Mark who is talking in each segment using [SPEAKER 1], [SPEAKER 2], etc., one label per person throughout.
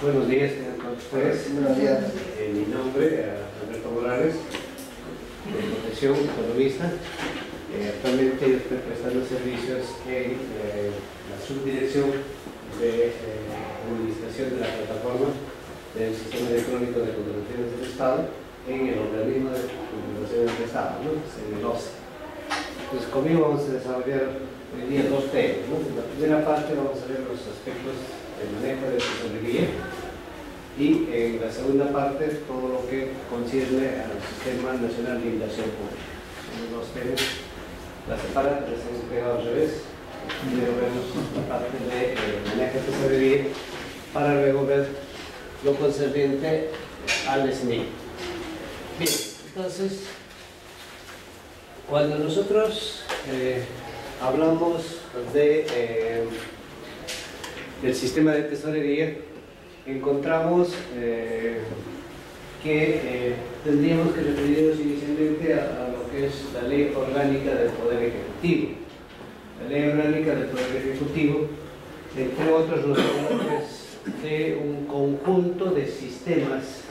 [SPEAKER 1] Buenos días a ustedes.
[SPEAKER 2] Buenos días.
[SPEAKER 1] Mi nombre, Alberto Morales, de profesión economista. Actualmente yo estoy prestando servicios en la subdirección de administración de la plataforma del Sistema Electrónico de Contrataciones del Estado en el organismo de contrataciones del Estado, ¿no? En el OCE. Entonces, conmigo vamos a desarrollar hoy día dos temas, ¿no? En la primera parte vamos a ver los aspectos del manejo de tesorería y en la segunda parte todo lo que concierne al Sistema Nacional de Inversión Pública. Son los temas, la separa, las hemos pegado al revés. Primero vemos la parte de manejo de tesorería para luego ver lo concerniente al SNI. Bien, entonces, cuando nosotros hablamos del sistema de tesorería, encontramos que tendríamos que referirnos inicialmente a lo que es la Ley Orgánica del Poder Ejecutivo. La Ley Orgánica del Poder Ejecutivo, entre otros, nos habla de un conjunto de sistemas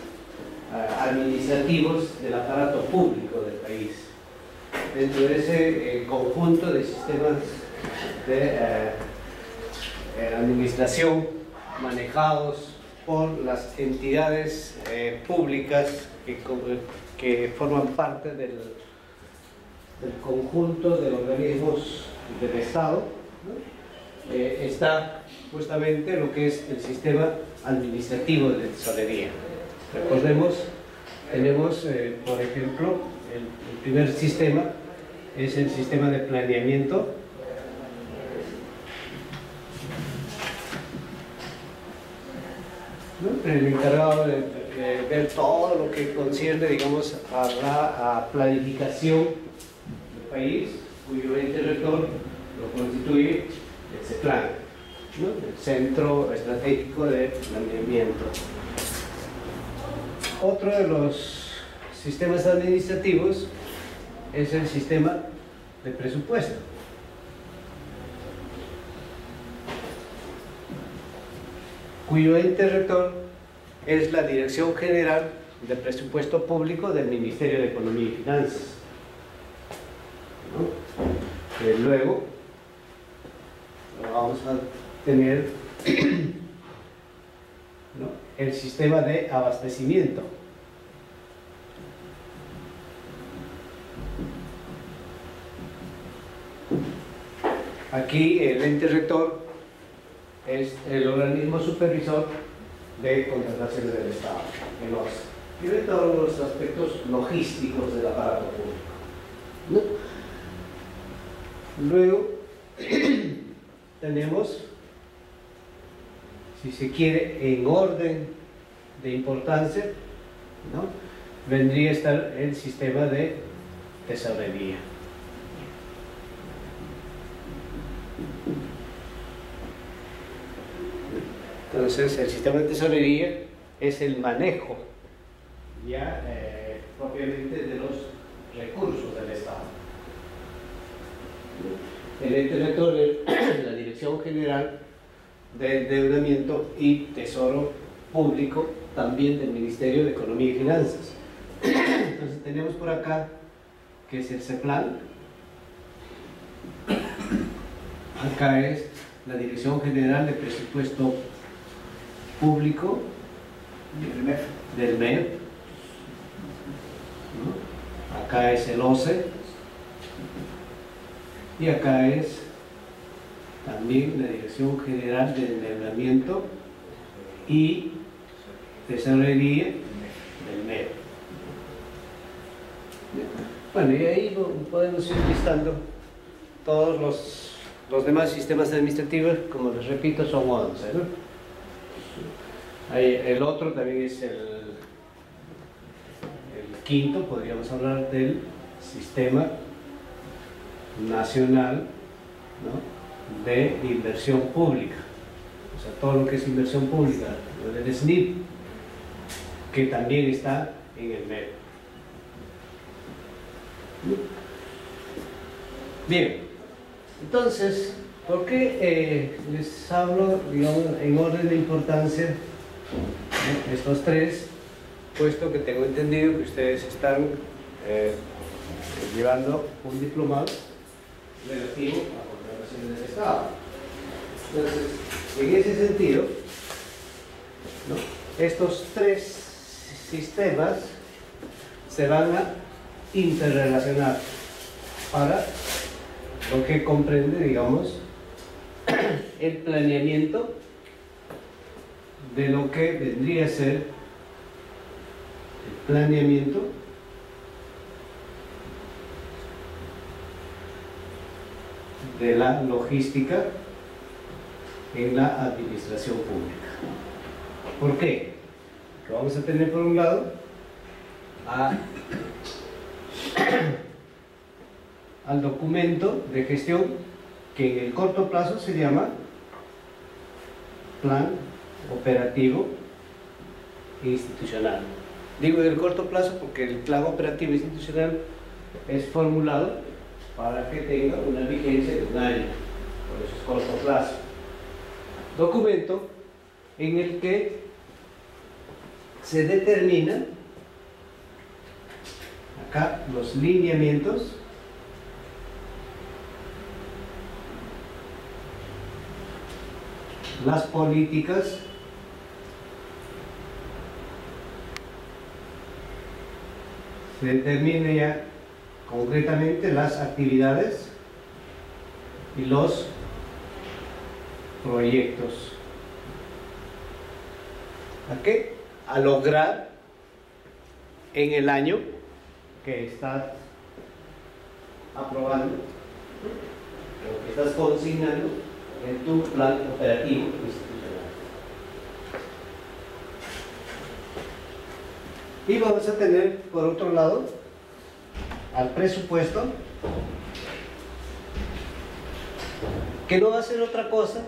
[SPEAKER 1] administrativos del aparato público del país. Dentro de ese conjunto de sistemas de administración manejados por las entidades públicas que forman parte del conjunto de organismos del Estado, ¿no? Está justamente lo que es el sistema administrativo de tesorería. Recordemos, tenemos, por ejemplo, el primer sistema es el sistema de planeamiento, ¿no? El encargado de ver todo lo que concierne, digamos, a la planificación del país, cuyo ente rector lo constituye el CEPLAN, ¿no? El Centro Estratégico de Planeamiento. Otro de los sistemas administrativos es el sistema de presupuesto. Cuyo ente rector es la Dirección General de Presupuesto Público del Ministerio de Economía y Finanzas, ¿no? Luego vamos a tener ¿no? el sistema de abastecimiento. Aquí el ente rector es el organismo supervisor de contrataciones del Estado, el OCE, y ve todos los aspectos logísticos del aparato público, ¿no? Luego tenemos, si se quiere, en orden de importancia, ¿no? Vendría a estar el sistema de tesorería. Entonces, el sistema de tesorería es el manejo ya propiamente de los recursos del Estado. El ente rector es la Dirección General de Endeudamiento y Tesoro Público, también del Ministerio de Economía y Finanzas. Entonces, tenemos por acá que es el CEPLAN. Acá es la Dirección General de Presupuesto Público del MEF, ¿no? Acá es el OCE y acá es también la Dirección General de Endeudamiento y Tesorería del MEF. Bueno, y ahí podemos ir listando todos los demás sistemas administrativos, como les repito, son 11, ¿no? El otro también es el quinto, podríamos hablar del Sistema Nacional, ¿no? de Inversión Pública, o sea, todo lo que es inversión pública, del SNIP, que también está en el MEP. Bien, entonces, ¿por qué les hablo, digamos, en orden de importancia Estos tres, puesto que tengo entendido que ustedes están llevando un diplomado relativo a contrataciones del Estado. Entonces, en ese sentido, ¿no?, estos tres sistemas se van a interrelacionar para lo que comprende, digamos, el planeamiento de lo que vendría a ser el planeamiento de la logística en la administración pública. ¿Por qué? Porque vamos a tener por un lado al documento de gestión que en el corto plazo se llama Plan Operativo Institucional. Digo en el corto plazo porque el Plan Operativo Institucional es formulado para que tenga una vigencia de un año, por eso es corto plazo. Documento en el que se determina acá los lineamientos las políticas se determina ya concretamente las actividades y los proyectos ¿a qué? A lograr en el año que estás aprobando o que estás consignando en tu plan operativo institucional. Y vamos a tener por otro lado al presupuesto, que no va a ser otra cosa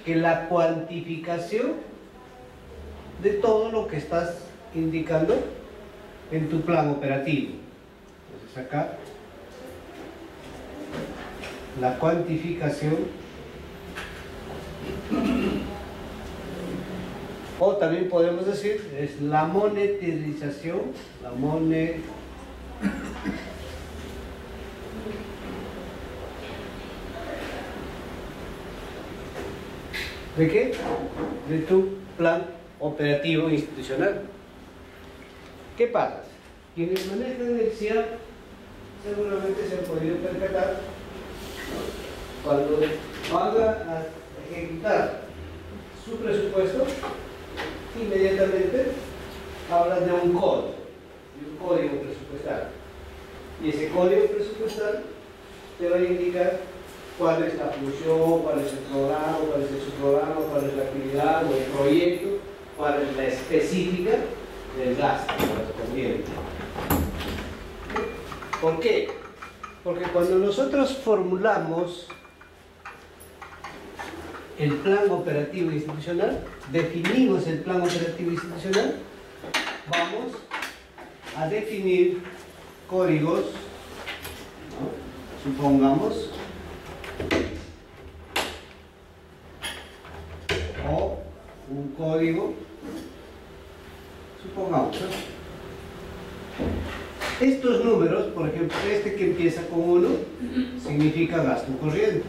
[SPEAKER 1] que la cuantificación de todo lo que estás indicando en tu plan operativo. Entonces acá la cuantificación, o también podemos decir es la monetización, la ¿de qué? De tu plan operativo institucional. ¿Qué pasa? Quienes manejan el CIAP seguramente se han podido percatar cuando van a ejecutar su presupuesto, inmediatamente hablan de un código presupuestal, y ese código presupuestal te va a indicar cuál es la función, cuál es el programa, cuál es el subprograma, cuál es la actividad o el proyecto, cuál es la específica del gasto correspondiente. ¿Por qué? Porque cuando nosotros formulamos el plan operativo institucional, definimos el plan operativo institucional, vamos a definir códigos, ¿no? Supongamos, o un código, supongamos, ¿no? Estos números, por ejemplo, este que empieza con 1 significa gasto corriente,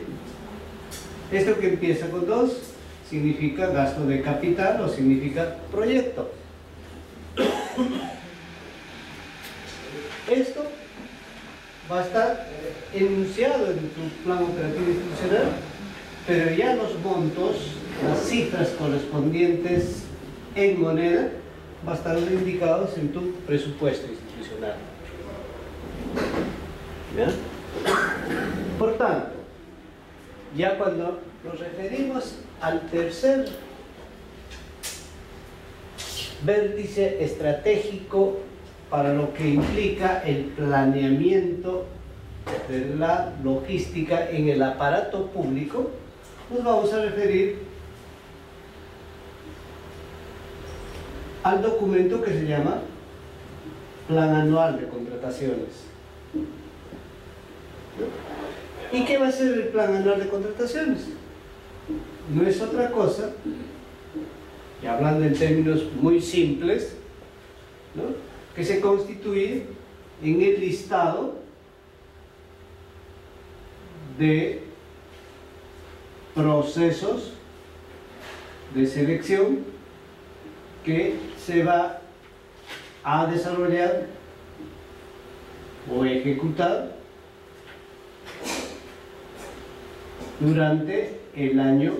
[SPEAKER 1] esto que empieza con 2 significa gasto de capital o significa proyecto. Esto va a estar enunciado en tu plan operativo institucional, pero ya los montos, las cifras correspondientes en moneda, van a estar indicados en tu presupuesto institucional. ¿Ya? Por tanto, ya cuando nos referimos al tercer vértice estratégico para lo que implica el planeamiento de la logística en el aparato público, nos vamos a referir al documento que se llama Plan Anual de Contrataciones. ¿Y qué va a ser el Plan Anual de Contrataciones? No es otra cosa y hablando en términos muy simples, ¿no?, que se constituye en el listado de procesos de selección que se va a desarrollar o ejecutar durante el año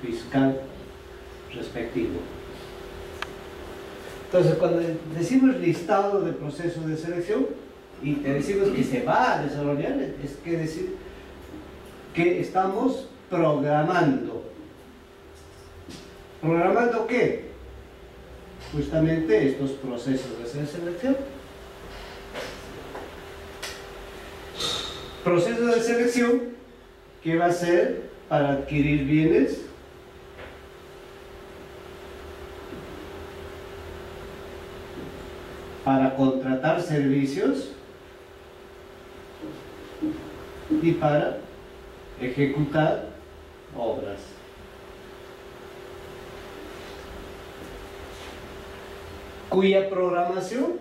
[SPEAKER 1] fiscal respectivo. Entonces, cuando decimos listado de procesos de selección y te decimos que se va a desarrollar, es que decir que estamos programando. ¿Programando qué? Justamente estos procesos de selección. Proceso de selección que va a ser para adquirir bienes, para contratar servicios y para ejecutar obras. Cuya programación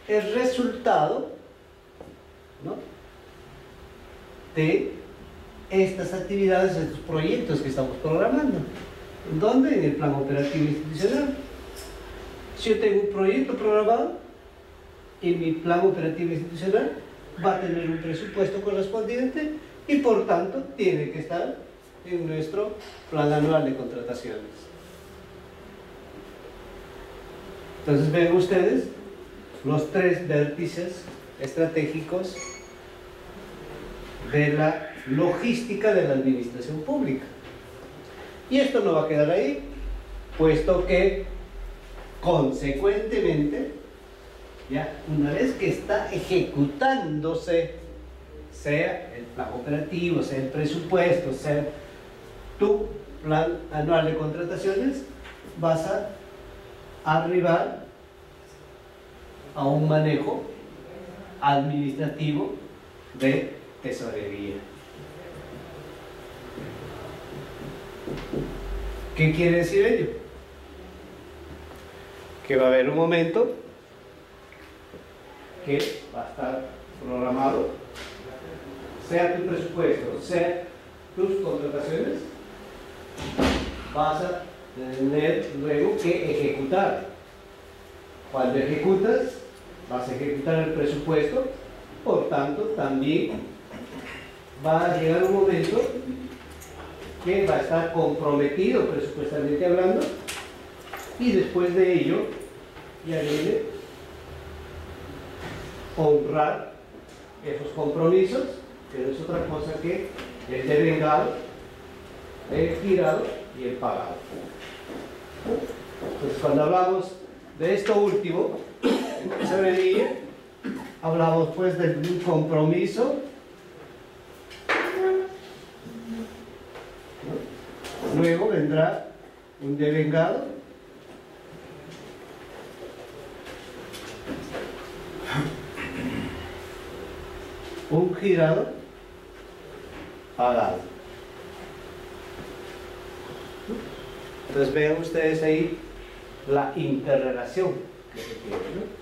[SPEAKER 1] es resultado, ¿no?, de estas actividades, de estos proyectos que estamos programando. ¿Dónde? En el plan operativo institucional. Si yo tengo un proyecto programado, y mi plan operativo institucional va a tener un presupuesto correspondiente y por tanto tiene que estar en nuestro plan anual de contrataciones. Entonces ven ustedes los tres vértices estratégicos de la logística de la administración pública. Y esto no va a quedar ahí, puesto que consecuentemente, ya una vez que está ejecutándose, sea el plan operativo, sea el presupuesto, sea tu plan anual de contrataciones, vas a arribar a un manejo administrativo de tesorería. ¿Qué quiere decir ello? Que va a haber un momento que va a estar programado, sea tu presupuesto, sea tus contrataciones, vas a tener luego que ejecutar. Cuando ejecutas, vas a ejecutar el presupuesto, por tanto también va a llegar un momento que va a estar comprometido presupuestalmente hablando, y después de ello ya viene honrar esos compromisos, que no es otra cosa que el devengado, el girado y el pagado. Entonces, cuando hablamos de esto último, en tesorería, hablamos pues de un compromiso, ¿no? Luego vendrá un devengado, un girado, pagado. Entonces vean ustedes ahí la interrelación que se tiene, ¿no?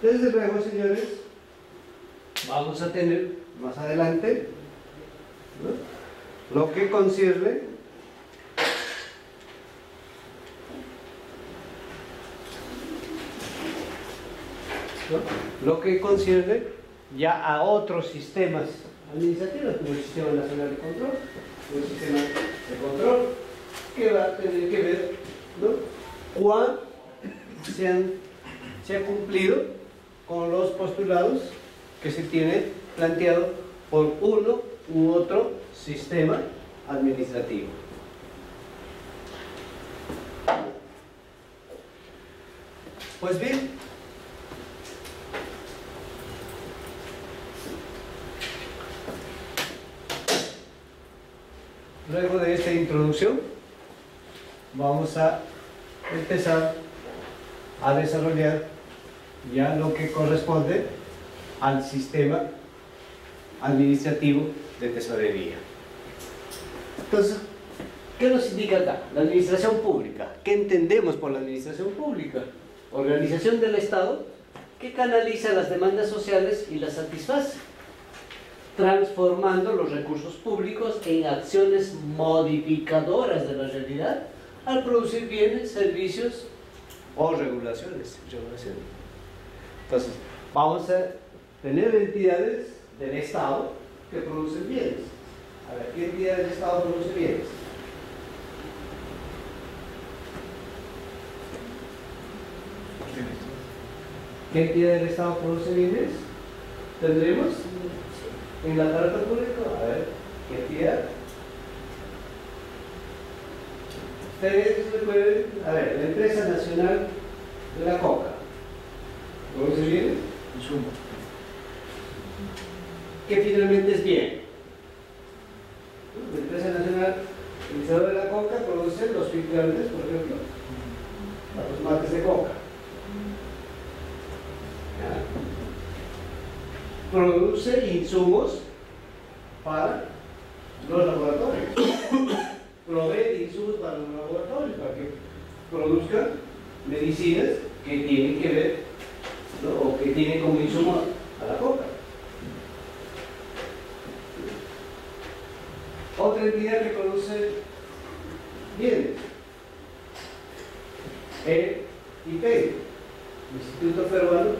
[SPEAKER 1] Desde luego, señores, vamos a tener más adelante, ¿no?, lo que concierne ya a otros sistemas administrativos, como el Sistema Nacional de Control, o el Sistema de Control, que va a tener que ver, ¿no?, cuán se ha cumplido con los postulados que se tiene planteado por uno u otro sistema administrativo. Pues bien, luego de esta introducción vamos a empezar a desarrollar ya lo que corresponde al sistema administrativo de tesorería. Entonces, ¿Qué nos indica acá? La administración pública. ¿Qué entendemos por la administración pública? Organización del Estado que canaliza las demandas sociales y las satisface, transformando los recursos públicos en acciones modificadoras de la realidad al producir bienes, servicios o regulaciones. Entonces, vamos a tener entidades del Estado que producen bienes. A ver, ¿qué entidad del Estado produce bienes? ¿Qué entidad del Estado produce bienes? ¿Tendremos en la carta pública? A ver, ¿qué entidad? Ustedes recuerden, a ver, la empresa nacional de la coca, ¿produce bienes?
[SPEAKER 2] Insumo.
[SPEAKER 1] ¿Qué finalmente es bien? La empresa nacional utilizadora de la coca produce los filtrantes, por ejemplo, para los mates de coca. Produce insumos para los laboratorios. Provee insumos para los laboratorios para que produzcan medicinas que tienen que ver, ¿no? O que tienen como insumo a la coca. Otra entidad que produce bienes, el IPEI, Instituto Peruano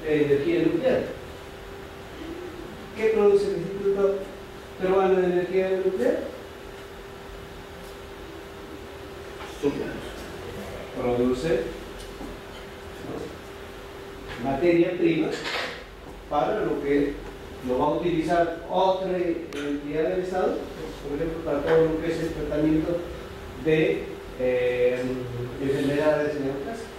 [SPEAKER 1] de Energía Nuclear. ¿Qué produce el Instituto Peruano de Energía Nuclear? Produce, ¿no?, materia prima para lo que lo va a utilizar otra entidad del Estado, por ejemplo, para todo lo que es el tratamiento de enfermedades neoplásicas.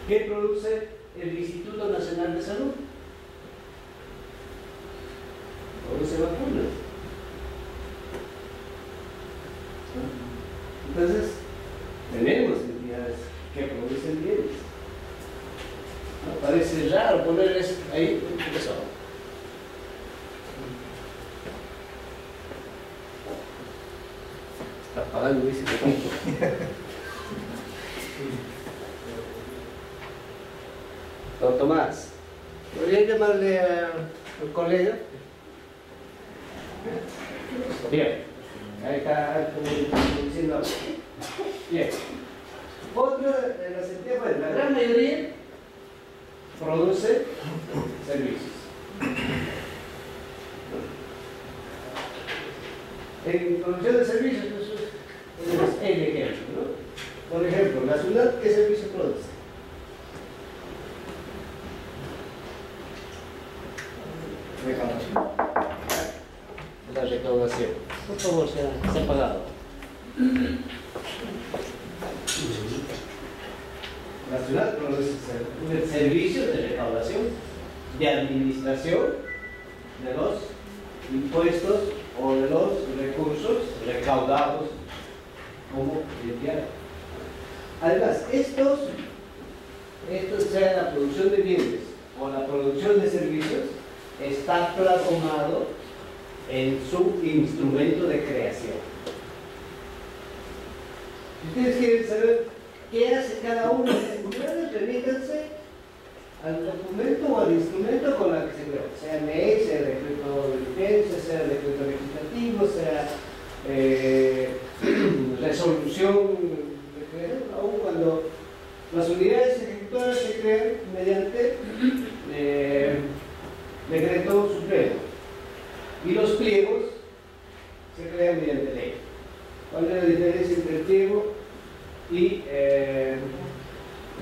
[SPEAKER 1] ¿Qué produce el Instituto Nacional de Salud? Produce vacunas. Entonces, tenemos entidades que producen bienes. ¿No? Parece raro poner eso ahí, eso. Está apagando ese poquito. Don Tomás, ¿podría llamarle al colega? Bien, ahí está como diciendo algo. Bien, otra de las entidades, bueno, la gran mayoría produce servicios. En producción de servicios, tenemos el ejemplo, ¿no? Por ejemplo, la ciudad, ¿qué servicio produce?
[SPEAKER 2] Recaudación.
[SPEAKER 1] La recaudación. Por favor, se ha pagado. La ciudad produce un servicio de recaudación, de administración de los impuestos o de los recursos recaudados como entidad. Además, estos, sea la producción de bienes o la producción de servicios, está plasmado en su instrumento de creación. Si ustedes quieren saber qué hace cada uno de estos niveles, remítanse al documento o al instrumento con el que se creó, sea ley, sea decreto de vigencia, sea decreto legislativo, sea resolución, aún cuando las unidades ejecutoras se crean mediante decreto supremo y los pliegos se crean mediante ley. ¿Cuál es la diferencia entre el pliego y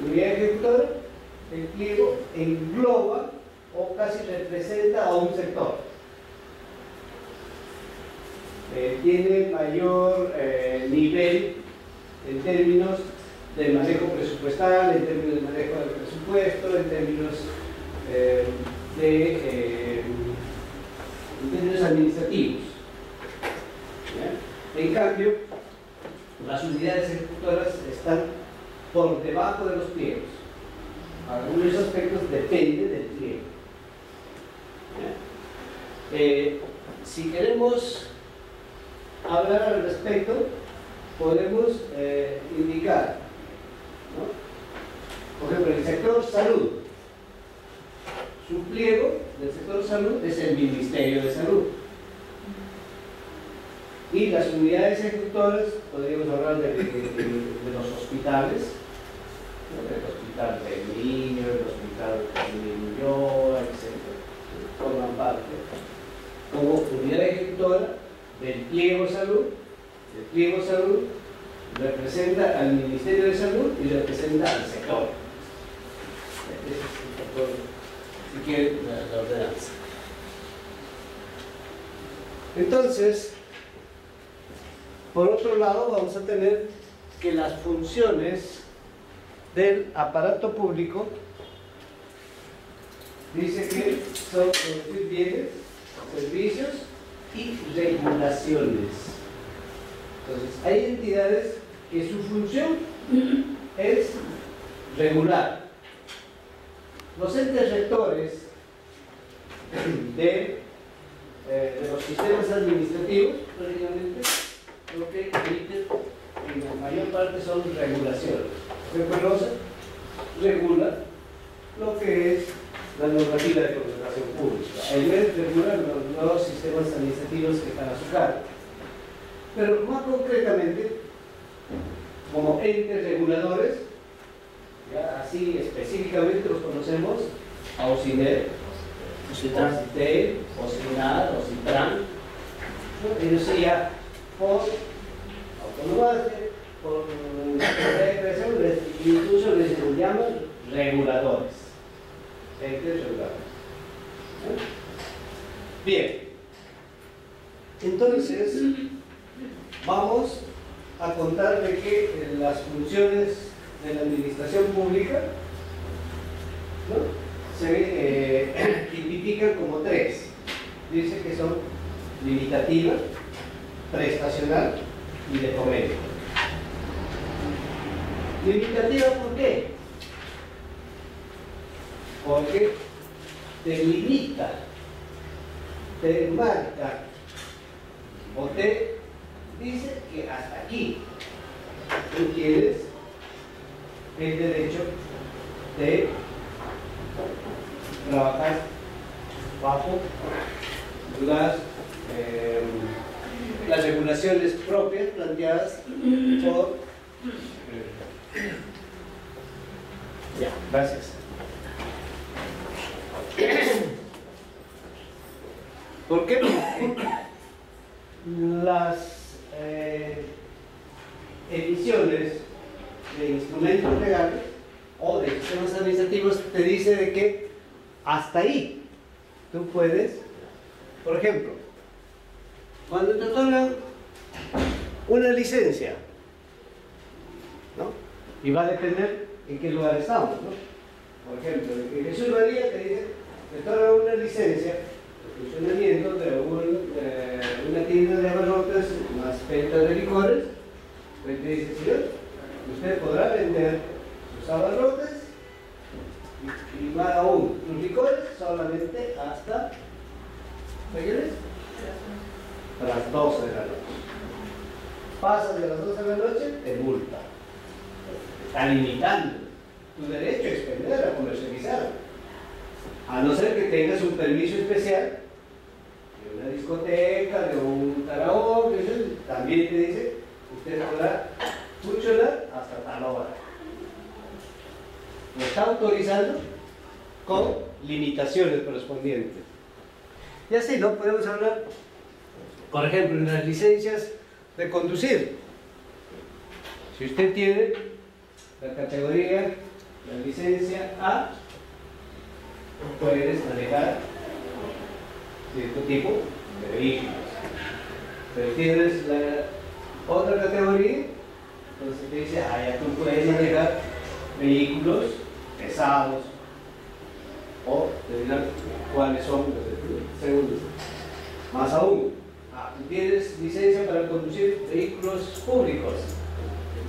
[SPEAKER 1] unidad ejecutora? El pliego engloba o casi representa a un sector. Tiene mayor nivel en términos del manejo presupuestal, en términos del manejo del presupuesto, en términos en términos administrativos. ¿Ya? En cambio, las unidades ejecutoras están por debajo de los pliegos. Algunos aspectos dependen del pliego. Si queremos hablar al respecto, podemos indicar, ¿no? Por ejemplo, el sector salud. Su pliego del sector salud es el Ministerio de Salud. Y las unidades ejecutoras, podríamos hablar de los hospitales, ¿no? El hospital de niños, el hospital de Ulloa, etc. Forman parte como unidad ejecutora del pliego salud. El pliego salud representa al Ministerio de Salud y representa al sector. Ese es el sector, si quieren, la ordenanza. Entonces, por otro lado, vamos a tener que las funciones del aparato público dice que son producir bienes, servicios y regulaciones. Entonces, hay entidades que su función es regular. Los entes rectores de los sistemas administrativos, prácticamente, lo que emiten en la mayor parte son regulaciones. Reconoce, regula lo que es la normativa de contratación pública. El MES regula los sistemas administrativos que están a su cargo. Pero más concretamente, como entes reguladores, ya así específicamente los conocemos, a OCINER, OCITEL, OCINAD, OCITRAN, ¿no? Ellos ya por autonomía, por creación, incluso les llaman reguladores, entes reguladores. Bien, entonces vamos a contar de que las funciones de la administración pública, ¿no?, se tipifican como tres. Dice que son limitativa, prestacional y de fomento. Limitativa, ¿por qué? Porque te limita, te marca o te dice que hasta aquí tú tienes el derecho de trabajar bajo las regulaciones propias planteadas por... Ya, gracias. ¿Por qué? Porque las emisiones de instrumentos legales o de sistemas administrativos te dice de que hasta ahí tú puedes, por ejemplo, cuando te otorgan una licencia, ¿no?, y va a depender en qué lugar estamos, ¿no? Por ejemplo, en Jesús María te dice, te otorgan una licencia de funcionamiento de una tienda de abarrotes, más venta de licores, pues te dice, señor, usted podrá vender sus abarrotes y más aún, sus licores solamente hasta, ¿qué quieres? A las 12 de la noche. Pasas de las 12 de la noche, te multa. Te está limitando tu derecho a expender, a comercializar. A no ser que tengas un permiso especial de una discoteca, de un karaoke, también te dice, usted podrá funcionar hasta tal hora. Lo está autorizando con limitaciones correspondientes. Y así, ¿no? Podemos hablar, por ejemplo, en las licencias de conducir. Si usted tiene la categoría, la licencia A, puedes manejar cierto tipo de vehículos. Pero tienes la otra categoría, entonces te dice, ya tú puedes manejar vehículos pesados, o te dirán cuáles son los segundos. Más aún, tú tienes licencia para conducir vehículos públicos,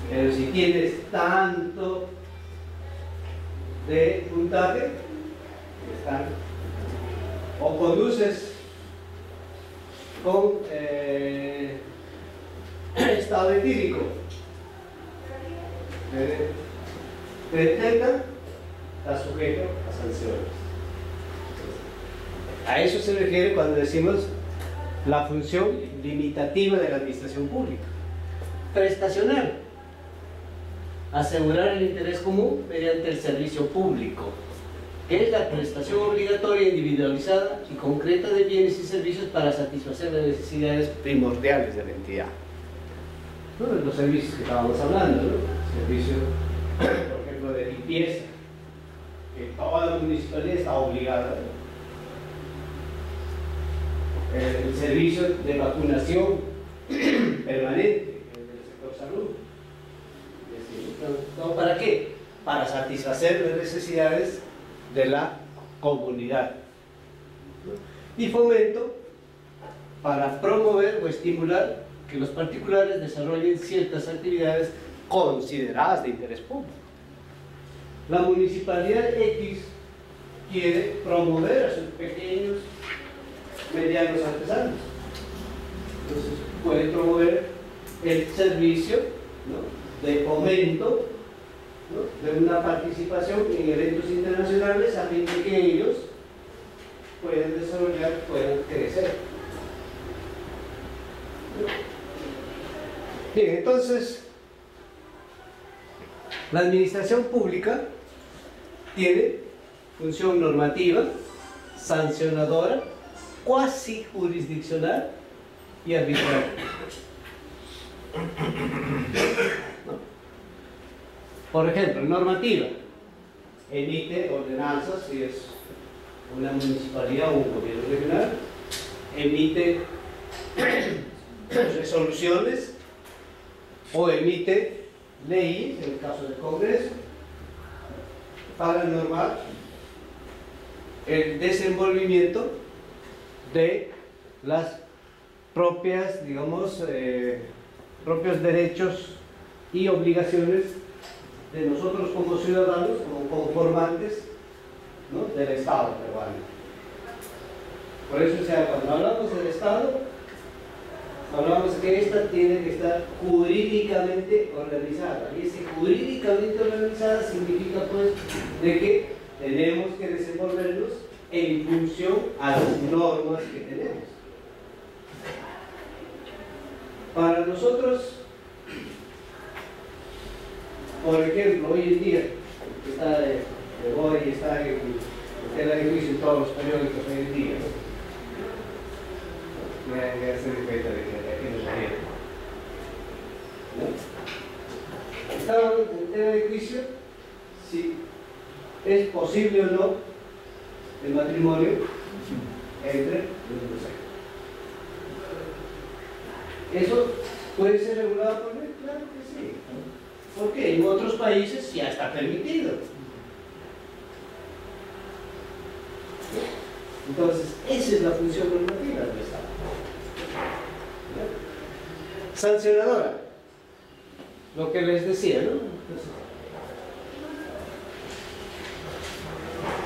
[SPEAKER 1] pero si tienes tanto de puntaje, o conduces con estado etílico. Detecta, está sujeto a sanciones. A eso se refiere cuando decimos la función limitativa de la administración pública. Prestacional: asegurar el interés común mediante el servicio público, que es la prestación obligatoria, individualizada y concreta de bienes y servicios para satisfacer las necesidades primordiales de la entidad. ¿No? Los servicios que estábamos hablando, ¿no? Servicio, por ejemplo, de limpieza, que toda la municipalidad está obligada, ¿no? El servicio de vacunación permanente del sector salud. ¿Para qué? Para satisfacer las necesidades de la comunidad. Y fomento para promover o estimular que los particulares desarrollen ciertas actividades consideradas de interés público. La municipalidad X quiere promover a sus pequeños, medianos artesanos. Entonces puede promover el servicio, ¿no?, de fomento, ¿no?, de una participación en eventos internacionales a fin de que ellos puedan desarrollar, puedan crecer. Bien, entonces la administración pública tiene función normativa, sancionadora, cuasi jurisdiccional y arbitral. ¿No? Por ejemplo, normativa: emite ordenanzas, si es una municipalidad o un gobierno regional, emite resoluciones o emite leyes, en el caso del Congreso, para normar el desenvolvimiento de las propias, digamos, propios derechos y obligaciones de nosotros como ciudadanos, como conformantes, ¿no?, del Estado peruano. Por eso, o sea, cuando hablamos del Estado, hablamos que esta tiene que estar jurídicamente organizada, y ese jurídicamente organizada significa, pues, de que tenemos que desenvolvernos en función a las normas que tenemos. Para nosotros, por ejemplo, hoy en día, está hoy está en tela de juicio en todos los periódicos hoy en día, ¿no? Ya se di cuenta de que aquí no se viene, ¿no? Estamos en tela de juicio si es posible o no el matrimonio entre los dos sexos. ¿Eso puede ser regulado por ley? Claro que sí. Porque en otros países ya está permitido. Entonces, esa es la función normativa del Estado. Sancionadora, lo que les decía, ¿no? Entonces,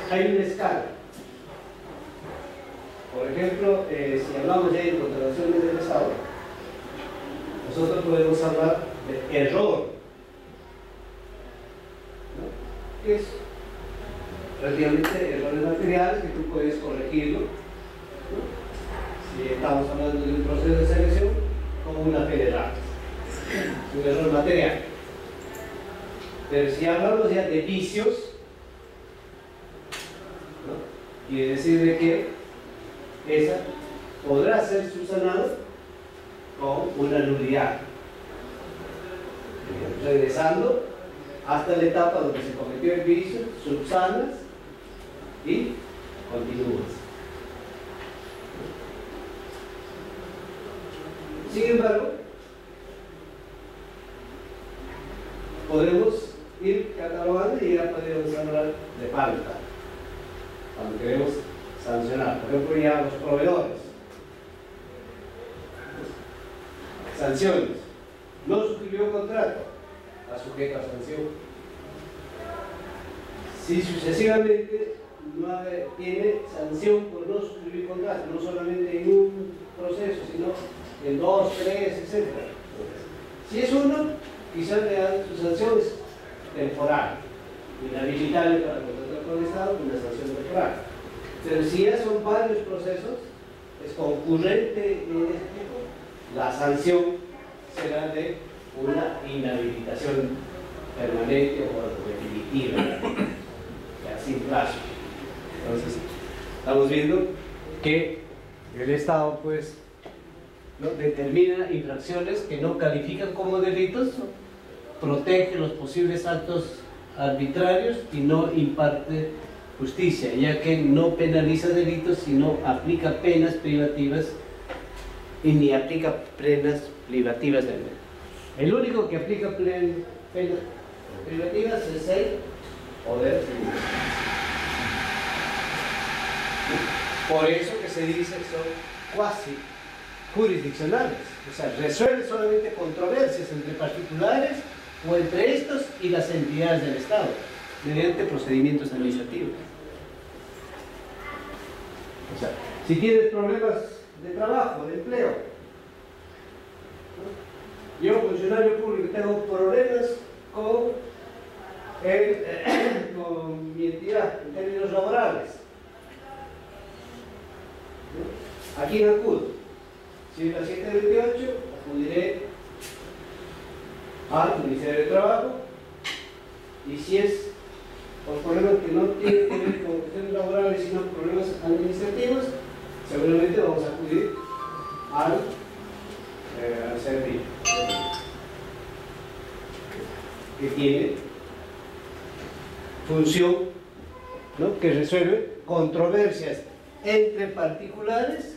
[SPEAKER 1] hay una escala. Por ejemplo, si hablamos ya de contrataciones del Estado, nosotros podemos hablar de error, ¿no?, que es relativamente errores materiales que tú puedes corregirlo, ¿no? Si estamos hablando de un proceso de selección, como una federal, un error material. Pero si hablamos ya de vicios, ¿no?, quiere decir de que esa podrá ser subsanada con una nulidad, regresando hasta la etapa donde se cometió el vicio, subsanas y continúas. Sin embargo, podemos ir catalogando y ya podemos hablar de falta cuando queremos sancionar. Por ejemplo, ya los proveedores. Sanciones: no suscribió contrato, está sujeto a sanción. Si sucesivamente tiene sanción por no suscribir contrato, no solamente en un proceso, sino en 2, 3, etc. Si es uno, quizás le dan su sanción es temporal, inhabilitable para contratar con el Estado, una sanción temporal. Pero si ya son varios procesos, es concurrente en este tipo, la sanción será de una inhabilitación permanente o definitiva, ya sin plazo. Entonces, estamos viendo que el Estado, pues, ¿no?, determina infracciones que no califican como delitos, protege los posibles actos arbitrarios y no imparte justicia, ya que no penaliza delitos, sino aplica penas privativas y ni aplica penas privativas de vida. El único que aplica penas privativas es el poder judicial. Por eso que se dice que son cuasi jurisdiccionales, o sea, resuelve solamente controversias entre particulares o entre estos y las entidades del Estado, mediante procedimientos administrativos. O sea, si tienes problemas de trabajo, de empleo, ¿no? Yo, funcionario público, tengo problemas con mi entidad en términos laborales, ¿no? ¿A quién acudo? Si es la 728, acudiré al Ministerio de Trabajo, y si es por problemas que no tienen que ver con cuestiones laborales, sino problemas administrativos, seguramente vamos a acudir al servicio, que tiene función, ¿no?, que resuelve controversias entre particulares,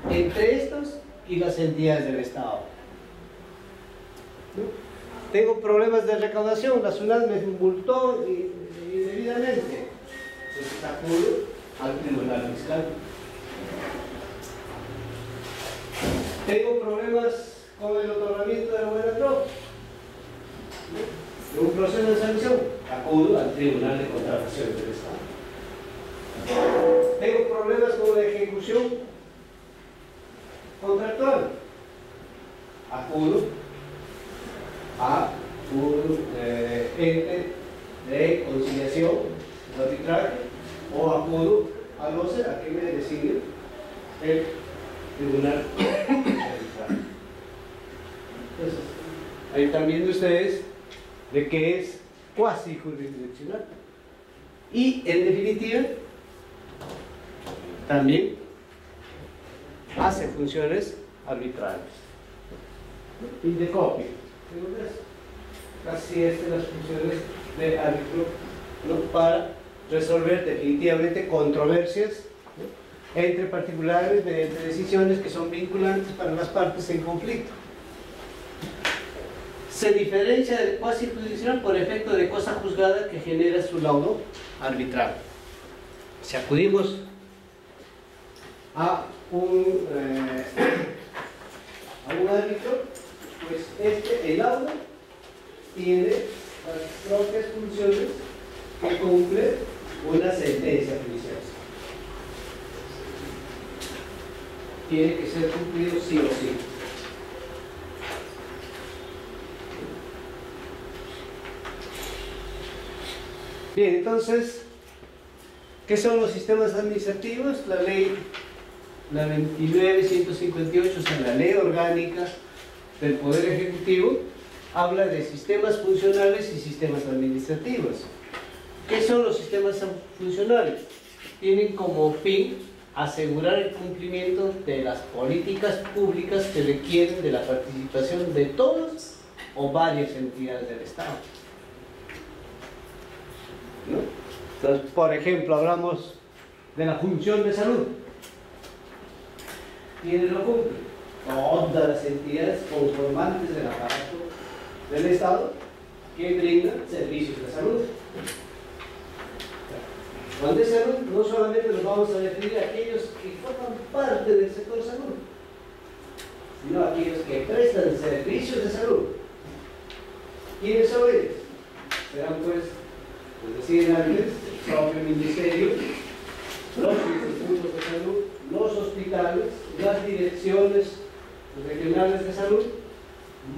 [SPEAKER 1] entre estos y las entidades del Estado, ¿no? Tengo problemas de recaudación, la SUNAT me multó indebidamente, entonces acudo al Tribunal Fiscal. Tengo problemas con el otorgamiento de la buena tropa, ¿no?, de un proceso de sanción, acudo al Tribunal de Contratación del Estado. Tengo problemas con la ejecución contractual, acudo a un ente de conciliación, de arbitraje, o acudo al OCE a que me designe el Tribunal de Arbitraje. Entonces, ahí están viendo ustedes de que es cuasi jurisdiccional y, en definitiva, también hace funciones arbitrales. Fin de copia. Casi es de las funciones de árbitro, ¿no?, para resolver definitivamente controversias, ¿no?, entre particulares mediante decisiones que son vinculantes para las partes en conflicto. Se diferencia del cuasi judicial por efecto de cosa juzgada que genera su laudo arbitral. Si acudimos a un árbitro, pues el laudo tiene las propias funciones que cumple una sentencia judicial. Tiene que ser cumplido sí o sí. Bien, entonces, ¿qué son los sistemas administrativos? La ley, la 29.158, o sea, la ley orgánica del Poder Ejecutivo, habla de sistemas funcionales y sistemas administrativos. ¿Qué son los sistemas funcionales? Tienen como fin asegurar el cumplimiento de las políticas públicas que requieren de la participación de todos o varias entidades del Estado, ¿no? Entonces, por ejemplo, hablamos de la función de salud. ¿Quiénes lo cumplen? Todas las entidades conformantes del aparato del Estado que brindan servicios de salud. Cuando es salud, no solamente nos vamos a referir a aquellos que forman parte del sector salud, sino a aquellos que prestan servicios de salud. ¿Quiénes son ellos? Serán, pues, es decir, antes, el propio ministerio, los institutos de salud, los hospitales, las direcciones regionales de salud,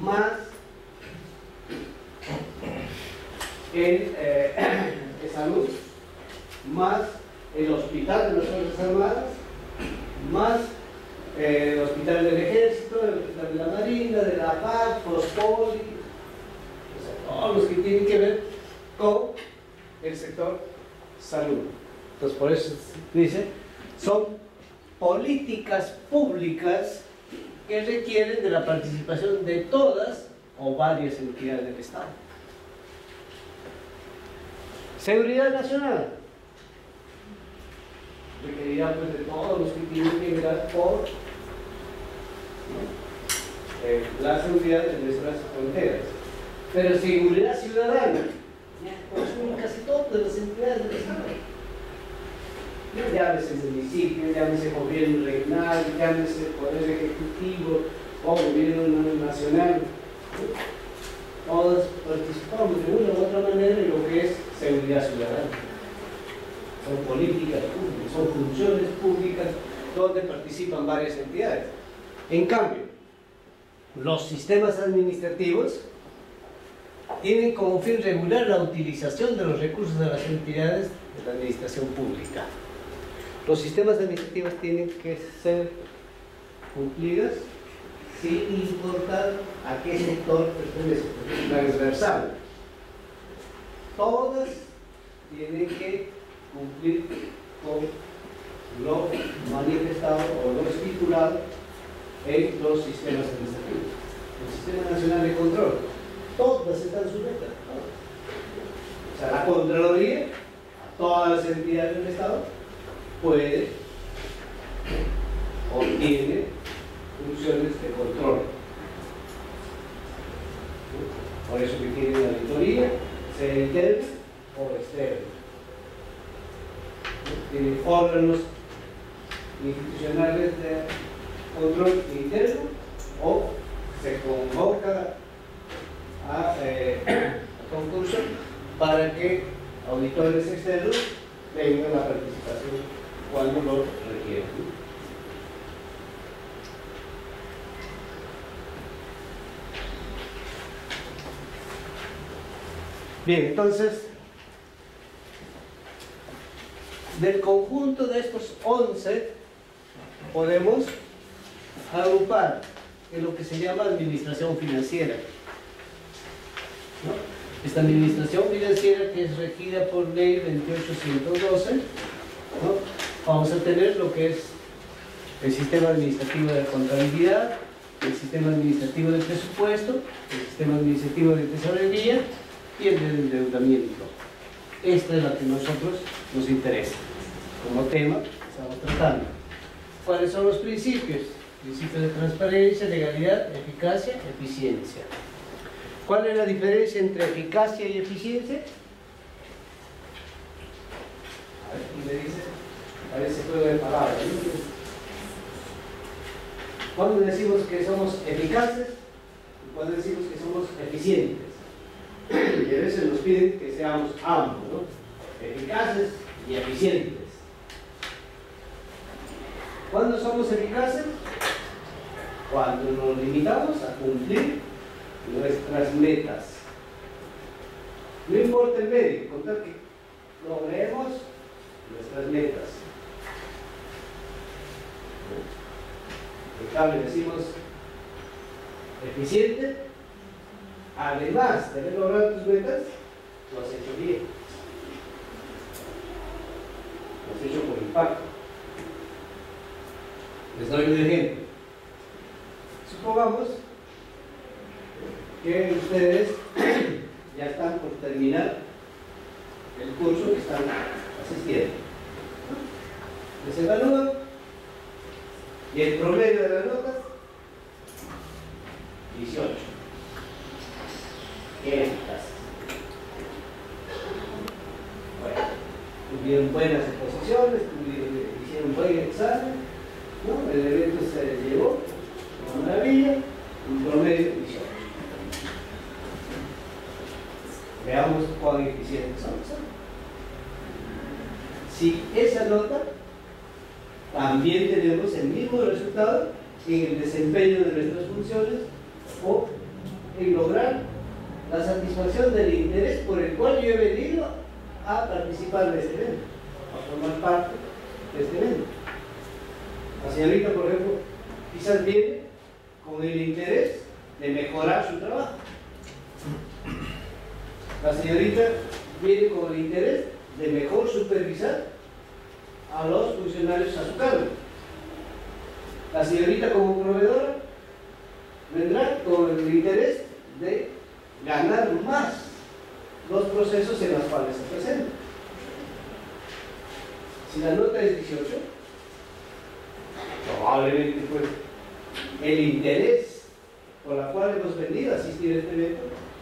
[SPEAKER 1] más de salud, más el hospital de las Fuerzas Armadas, más el hospital del Ejército, el hospital de la Marina, de la PAC, Fospoli, o sea, todos los que tienen que ver con el sector salud. Entonces, por eso dice, son políticas públicas que requieren de la participación de todas o varias entidades del Estado. Seguridad nacional requerirá pues de todos los que tienen que velar por la seguridad de nuestras fronteras. Pero seguridad ciudadana consumen casi todas las entidades del Estado. Llámese municipio, llámese gobierno regional, llámese poder ejecutivo o gobierno nacional. Todos participamos de una u otra manera en lo que es seguridad ciudadana. Son políticas públicas, son funciones públicas donde participan varias entidades. En cambio, los sistemas administrativos tienen como fin regular la utilización de los recursos de las entidades de la administración pública. Los sistemas administrativos tienen que ser cumplidos sin importar a qué sector pertenece, es transversal. Todas tienen que cumplir con lo manifestado o lo estipulado en los sistemas administrativos. El Sistema Nacional de Control, todas están sujetas. O sea, la Contraloría, a todas las entidades del Estado, puede o tiene funciones de control. Por eso que tiene una auditoría, sea interna o externa. Tiene órganos institucionales de control interno o se convoca a concurso para que auditores externos tengan la participación cuando lo requieran. Bien, entonces, del conjunto de estos 11 podemos agrupar en lo que se llama administración financiera, ¿no? Esta administración financiera, que es regida por ley 28112, ¿no? Vamos a tener lo que es el sistema administrativo de contabilidad, el sistema administrativo del presupuesto, el sistema administrativo de tesorería y el del endeudamiento. Esta es la que a nosotros nos interesa como tema que estamos tratando. ¿Cuáles son los principios? Principios de transparencia, legalidad, eficacia, eficiencia. ¿Cuál es la diferencia entre eficacia y eficiencia? A ver, ¿quién me dice? A ver si puedo ver palabras. ¿Cuándo decimos que somos eficaces? ¿Y cuándo decimos que somos eficientes? Y a veces nos piden que seamos ambos, ¿no? Eficaces y eficientes. ¿Cuándo somos eficaces? Cuando nos limitamos a cumplir nuestras metas. No importa el medio, contar que logremos nuestras metas. En cambio, decimos eficiente, además de haber logrado tus metas, lo has hecho bien. Lo has hecho con impacto. Les doy un ejemplo. Supongamos que ustedes ya están por terminar el curso que están asistiendo. Les evalúan y el promedio de las notas, 18. ¿Qué eficaz? Bueno, tuvieron buenas exposiciones, hicieron buen examen, ¿no? El evento se llevó, una maravilla, un promedio 18. Veamos cuán eficientes son. si esa nota también tenemos el mismo resultado en el desempeño de nuestras funciones o en lograr la satisfacción del interés por el cual yo he venido a participar de este evento, a formar parte de este evento. La señorita, por ejemplo, quizás viene con el interés de mejorar su trabajo. La señorita viene con el interés de mejor supervisar a los funcionarios a su cargo. La señorita como proveedora vendrá con el interés de ganar más los procesos en los cuales se presenta. Si la nota es 18, probablemente pues el interés por el cual hemos venido a asistir a este evento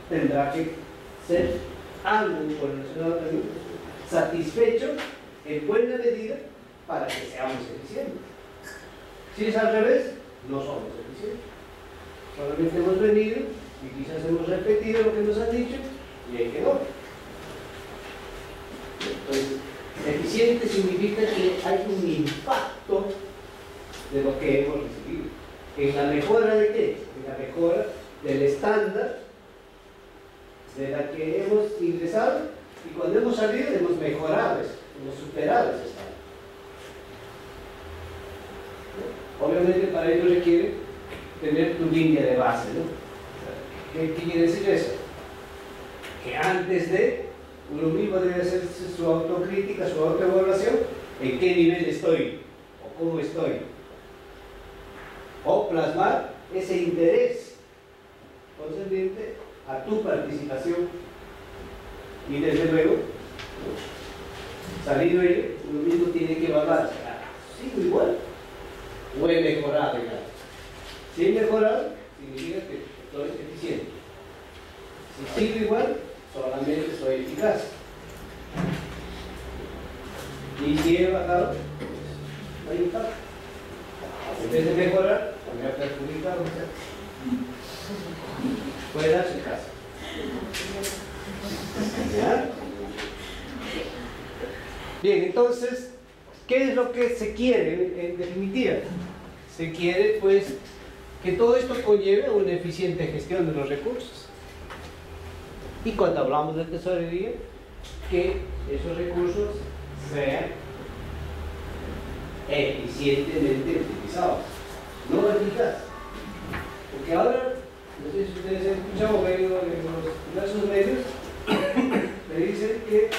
[SPEAKER 1] tendrá que ser algo correlacionado también satisfecho en buena medida para que seamos eficientes. Si es al revés, no somos eficientes. Solamente hemos venido y quizás hemos repetido lo que nos han dicho y ahí quedó. Entonces, eficiente significa que hay un impacto de lo que hemos recibido. ¿En la mejora de qué? En la mejora del estándar de la que hemos ingresado y cuando hemos salido hemos mejorado eso, hemos superado ese estándar. Obviamente para ello requiere tener tu línea de base, ¿no? ¿Qué quiere decir eso? Que antes de uno mismo debe hacer su autocrítica, su autoevaluación, en qué nivel estoy o cómo estoy, o plasmar ese interés concerniente a tu participación y desde luego salido ello, uno mismo tiene que evaluarse. ¿Sigo igual o he mejorado? Si he mejorado, significa que soy eficiente. Si sigo igual, solamente soy eficaz. Y si he bajado, pues, no hay impacto. En vez de mejorar, me ha perjudicado. Puede darse el caso. ¿Ya? Bien, entonces, ¿qué es lo que se quiere en definitiva? Se quiere, pues, que todo esto conlleve una eficiente gestión de los recursos. Y cuando hablamos de tesorería, que esos recursos sean eficientemente utilizados, no eficaz. Porque ahora, no sé si ustedes han escuchado o leído en los diversos medios, me dicen que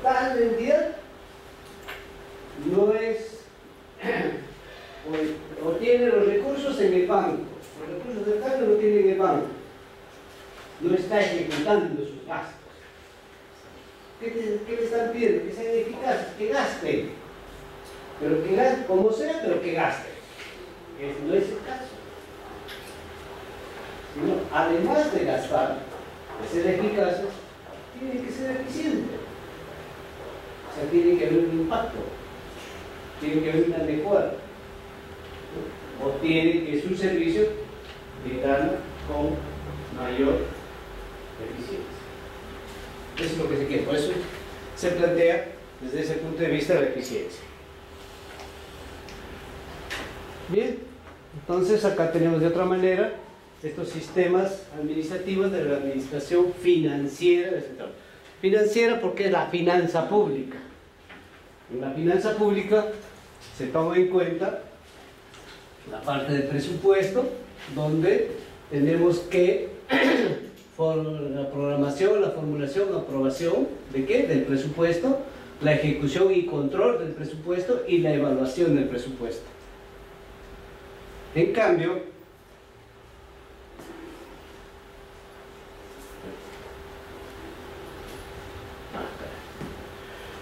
[SPEAKER 1] tal entidad no es o tiene los recursos en el banco, los recursos del cambio lo tiene en el banco, no está ejecutando sus gastos. ¿Qué le están pidiendo? Que sean eficaces, que gasten, pero que gasten, como sea, pero que gasten. Ese no es el caso. Sino, además de gastar, de ser eficaces, tienen que ser eficientes. O sea, tiene que haber un impacto, tiene que haber una mejora, ¿no? O tiene que su servicio brindarlo con mayor eficiencia. Eso es lo que se quiere. Por eso se plantea desde ese punto de vista la eficiencia. Bien, entonces acá tenemos de otra manera estos sistemas administrativos de la administración financiera del sector. Financiera porque es la finanza pública. En la finanza pública se toma en cuenta la parte del presupuesto, donde tenemos que la programación, la formulación, la aprobación ¿de qué? Del presupuesto, la ejecución y control del presupuesto y la evaluación del presupuesto. En cambio,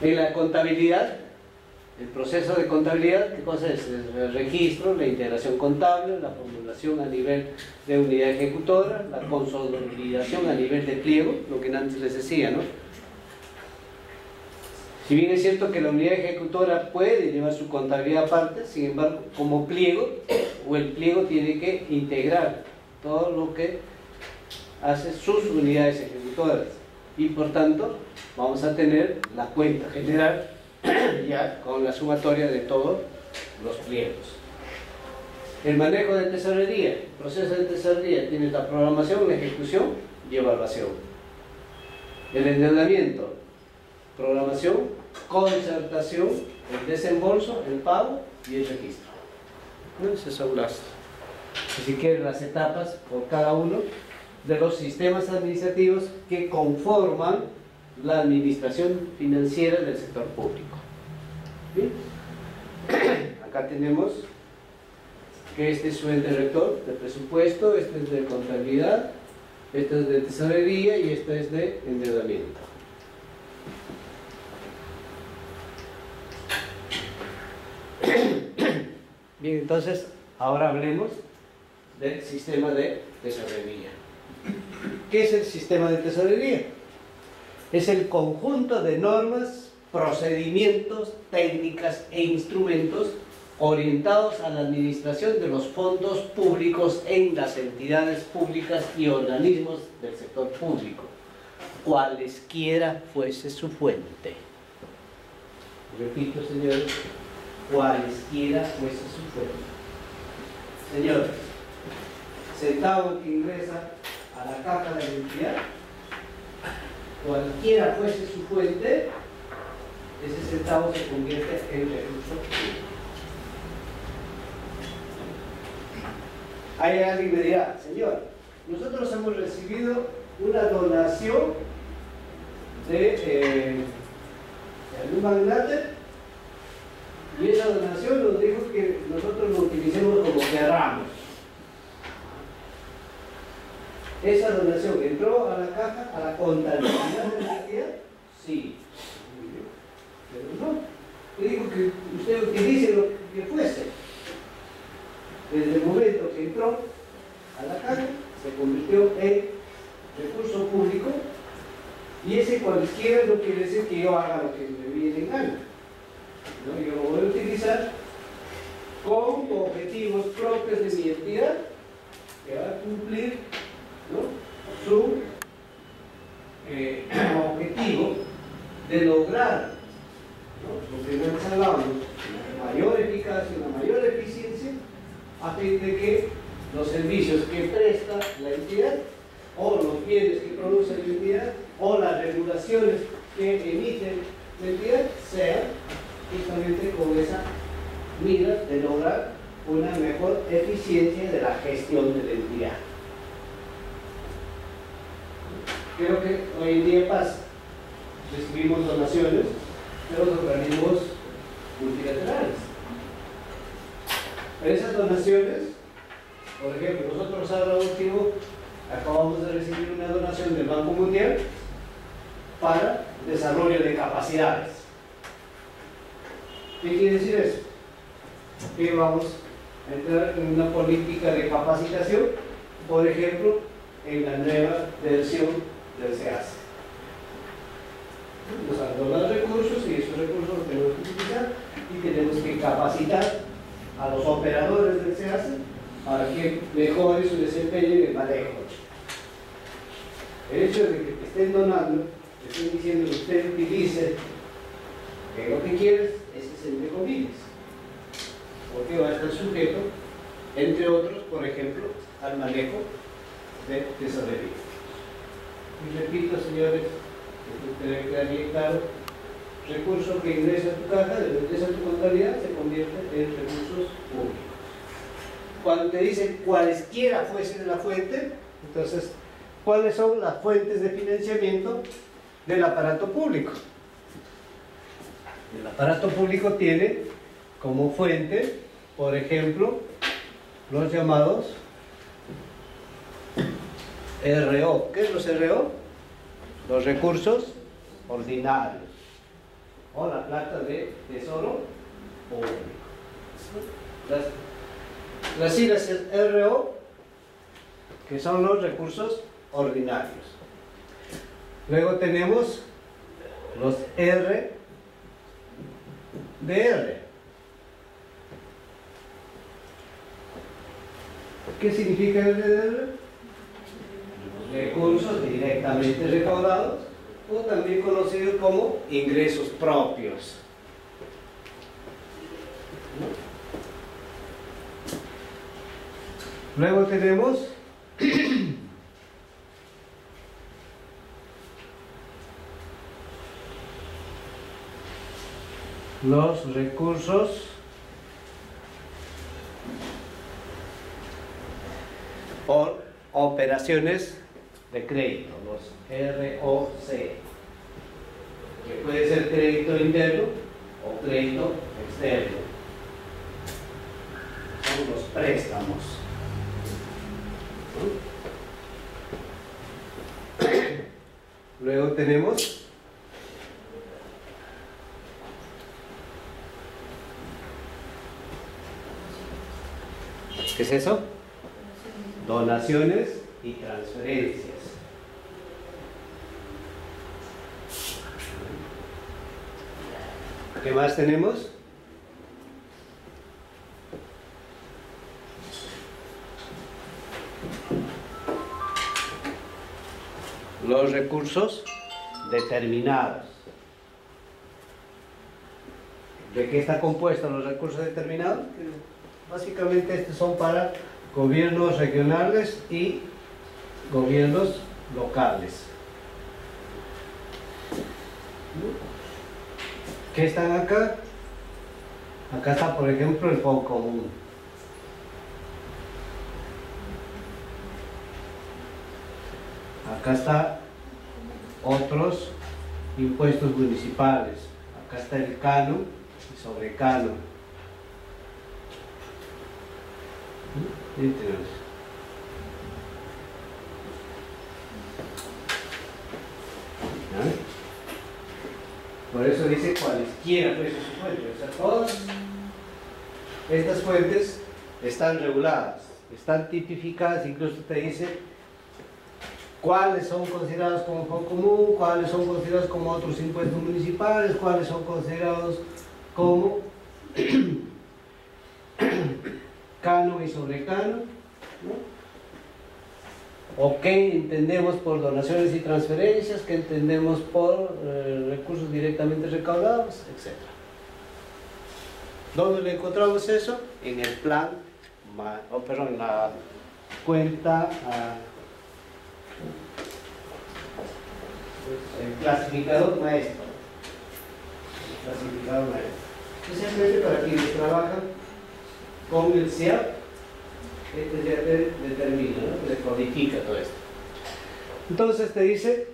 [SPEAKER 1] en la contabilidad, el proceso de contabilidad, ¿qué cosa es? El registro, la integración contable, la formulación a nivel de unidad ejecutora, la consolidación a nivel de pliego, lo que antes les decía, ¿no? Si bien es cierto que la unidad ejecutora puede llevar su contabilidad aparte, sin embargo, como pliego, o el pliego tiene que integrar todo lo que hace sus unidades ejecutoras. Y por tanto, vamos a tener la cuenta general ya con la sumatoria de todos los pliegos. El manejo de tesorería. El proceso de tesorería tiene la programación, la ejecución y evaluación. El endeudamiento, programación, concertación, el desembolso, el pago y el registro. Esas son si quieren, las etapas por cada uno de los sistemas administrativos que conforman la administración financiera del sector público. ¿Bien? Acá tenemos que este es su ente rector de presupuesto, este es de contabilidad, este es de tesorería y este es de endeudamiento. Bien, entonces ahora hablemos del sistema de tesorería. ¿Qué es el sistema de tesorería? Es el conjunto de normas, procedimientos, técnicas e instrumentos orientados a la administración de los fondos públicos en las entidades públicas y organismos del sector público, cualesquiera fuese su fuente. Repito, señores, cualesquiera fuese su fuente. Señores, centavo que ingresa a la caja de la entidad, cualquiera fuese su fuente, ese centavo se convierte en recurso público. Hay alguien que me dirá, señor, nosotros hemos recibido una donación de algún magnate y esa donación nos dijo que nosotros lo utilicemos como queramos. ¿Esa donación entró a la caja, a la contabilidad de la entidad? Sí. Pero no. Yo digo que usted utilice lo que fuese. Desde el momento que entró a la caja, se convirtió en recurso público y ese cualquiera no quiere decir que yo haga lo que me viene en gana. ¿No? Yo lo voy a utilizar con objetivos propios de mi entidad que va a cumplir, ¿no?, su objetivo de lograr, ¿no?, lo que nos hablamos, una mayor eficacia, una mayor eficiencia, a fin de que los servicios que presta la entidad o los bienes que produce la entidad o las regulaciones que emite la entidad sean justamente con esa mira de lograr una mejor eficiencia de la gestión de la entidad. Creo que hoy en día pasa, recibimos donaciones de los organismos multilaterales. Esas donaciones, por ejemplo, nosotros ahora último acabamos de recibir una donación del Banco Mundial para desarrollo de capacidades. ¿Qué quiere decir eso? Que vamos a entrar en una política de capacitación, por ejemplo, en la nueva versión del SEACE. Nos han donado recursos y esos recursos los tenemos que utilizar y tenemos que capacitar a los operadores del SEACE para que mejore su desempeño en el manejo. El hecho de que te estén donando, te estén diciendo que usted utilice lo que quieres, ese es el de comillas, porque va a estar sujeto, entre otros, por ejemplo, al manejo de tesorería. Y repito, señores, que debe quedar bien claro, recurso que ingresa a tu caja, de ingresa a tu contabilidad, se convierte en recursos públicos. Cuando te dicen cualesquiera fuese la fuente, entonces, ¿cuáles son las fuentes de financiamiento del aparato público? El aparato público tiene como fuente, por ejemplo, los llamados RO. ¿Qué es los RO? Los recursos ordinarios o la plata de tesoro público. Las siglas RO, que son los recursos ordinarios. Luego tenemos los RDR. ¿Qué significa RDR? Recursos directamente recaudados, o también conocidos como ingresos propios. Luego tenemos los recursos por operaciones de crédito, los ROC, que puede ser crédito interno o crédito externo. Son los préstamos. Luego tenemos ¿qué es eso? Donaciones y transferencias. ¿Qué más tenemos? Los recursos determinados. ¿De qué está compuesto los recursos determinados? Básicamente estos son para gobiernos regionales y gobiernos locales. ¿Qué están acá? Acá está, por ejemplo, el fondo común. Acá está otros impuestos municipales. Acá está el canon y sobrecanon. Por eso dice cualesquiera pues, fuentes. O sea, todas estas fuentes están reguladas, están tipificadas, incluso te dice cuáles son considerados como fondo común, cuáles son considerados como otros impuestos municipales, cuáles son considerados como canon y sobrecanon, ¿no? O qué entendemos por donaciones y transferencias, qué entendemos por recursos directamente recaudados, etc. ¿Dónde le encontramos eso? En el plan, en la cuenta, el clasificador maestro. El clasificador maestro. Especialmente para quienes trabajan con el CIAP. Este ya te determina, ¿no? Te codifica todo esto. Entonces te dice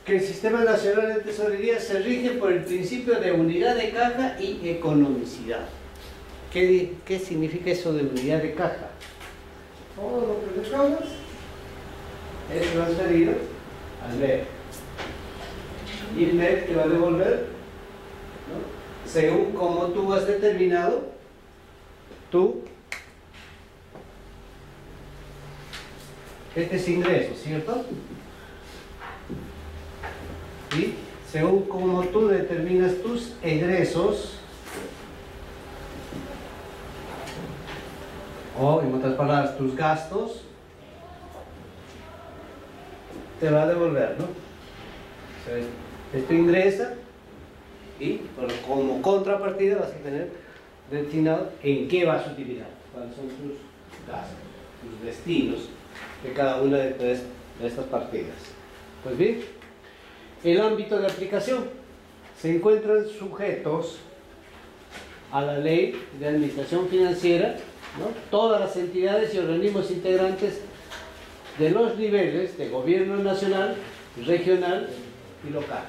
[SPEAKER 1] que el Sistema Nacional de Tesorería se rige por el principio de unidad de caja y economicidad. ¿Qué significa eso de unidad de caja? Todo lo que recaudas es transferido al MEP. Y el MEP te va a devolver, ¿no? Según como tú has determinado este es ingreso, ¿cierto? Y según como tú determinas tus egresos, o en otras palabras, tus gastos, te va a devolver, ¿no? O sea, esto ingresa y como contrapartida vas a tener destinado en qué vas a utilizar, cuáles son tus gastos, tus destinos de cada una de estas partidas. Pues bien, el ámbito de aplicación se encuentran sujetos a la ley de administración financiera, ¿no? Todas las entidades y organismos integrantes de los niveles de gobierno nacional, regional y local.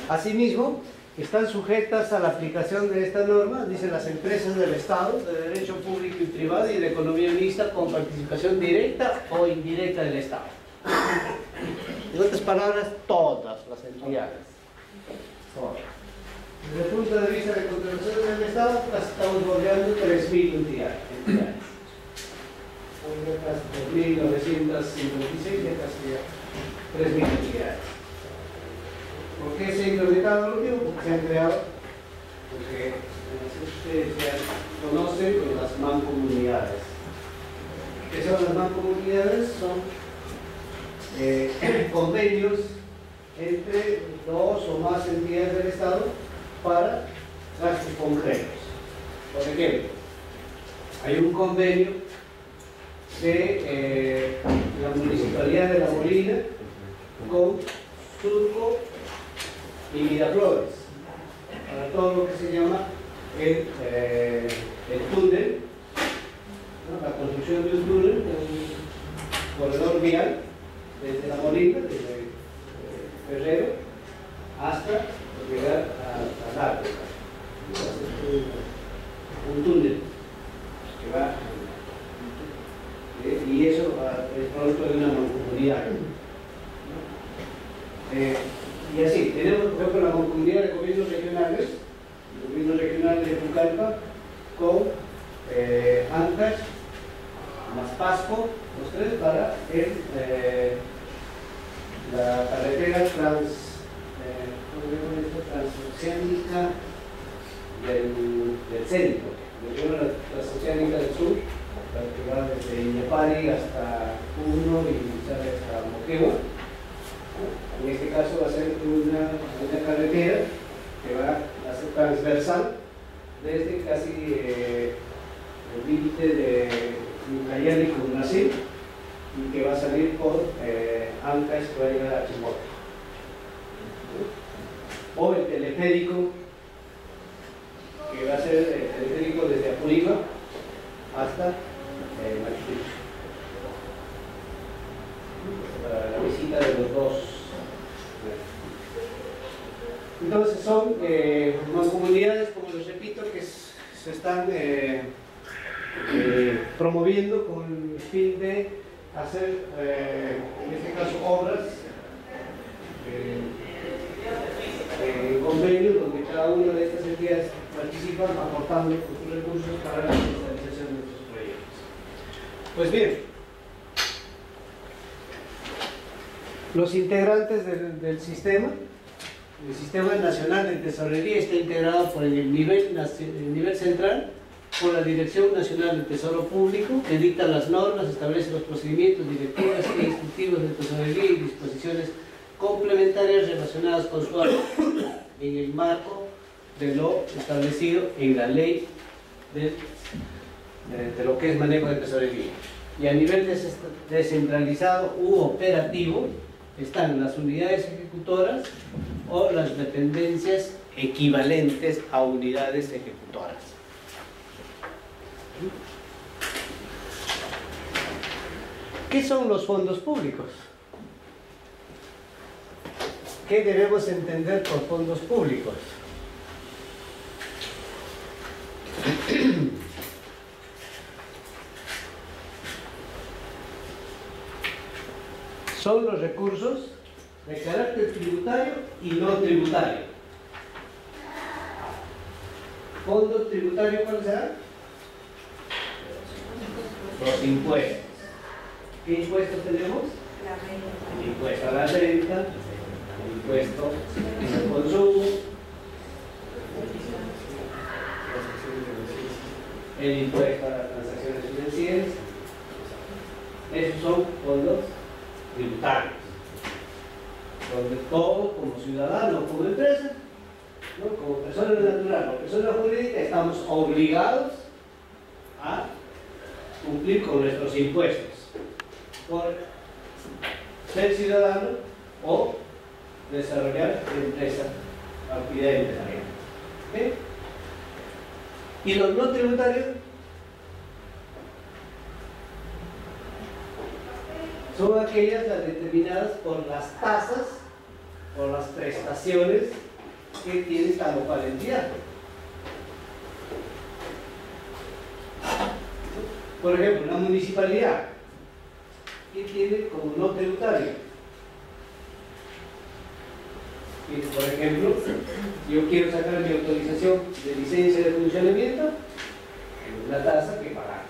[SPEAKER 1] Asimismo, están sujetas a la aplicación de esta norma, dicen las empresas del Estado, de derecho público y privado y de economía mixta con participación directa o indirecta del Estado. En otras palabras, todas las entidades. Desde el punto de vista de contribuciones del Estado, casi estamos bordeando 3.000 entidades. 2.956, ya casi 3.000 entidades. ¿Por qué se ha incrementado lo mismo? Porque se han creado porque ustedes ya conocen las mancomunidades. ¿Qué son las mancomunidades? Son convenios entre dos o más entidades del Estado para gastos concretos. Por ejemplo, hay un convenio de la Municipalidad de La Molina con Surco y Miraflores para todo lo que se llama el túnel, ¿no? La construcción de un túnel, un corredor vial desde La Molina, desde Ferrero hasta llegar al arco. Un túnel que va, y eso es producto de una mancomunidad. Y así, tenemos por ejemplo la mancomunidad de gobiernos regionales, el gobierno regional de Pucallpa con Ancash, más Pasco, los tres para la carretera transoceánica del centro, la transoceánica del sur, que va desde Illapari hasta Puno y sale hasta Moquegua. En este caso va a ser una carretera que va a ser transversal desde casi el límite de Ucayali con Brasil y que va a salir por Ancash, que va a llegar a Chimbote. O el teleférico, que va a ser el teleférico desde Apurimac hasta Machu Picchu, para la visita de los dos. Entonces son mancomunidades, como les repito, que se están promoviendo con el fin de hacer, en este caso, obras en convenio donde cada una de estas entidades participan aportando sus recursos para la realización de estos proyectos. Pues bien, los integrantes del sistema, el Sistema Nacional de Tesorería está integrado por el nivel central, por la Dirección Nacional del Tesoro Público, que dicta las normas, establece los procedimientos, directivas e instructivos de tesorería y disposiciones complementarias relacionadas con su área en el marco de lo establecido en la ley de lo que es manejo de tesorería. Y a nivel descentralizado u operativo están las unidades ejecutoras o las dependencias equivalentes a unidades ejecutoras. ¿Qué son los fondos públicos? ¿Qué debemos entender por fondos públicos? Son los recursos de carácter tributario y no tributario. ¿Fondo tributario cuál será? Los impuestos. ¿Qué impuestos tenemos? El impuesto a la renta, el impuesto al consumo, el impuesto a las transacciones financieras. Esos son fondos tributarios, donde todos como ciudadanos, como empresa, ¿no? Como persona natural o persona jurídica, estamos obligados a cumplir con nuestros impuestos por ser ciudadano o desarrollar empresa, actividad empresarial. ¿Okay? Y los no tributarios son aquellas determinadas por las tasas o las prestaciones que tiene cada local entidad. Por ejemplo, una municipalidad, ¿qué tiene como no tributario? Y, por ejemplo, yo quiero sacar mi autorización de licencia de funcionamiento, una tasa que pagar.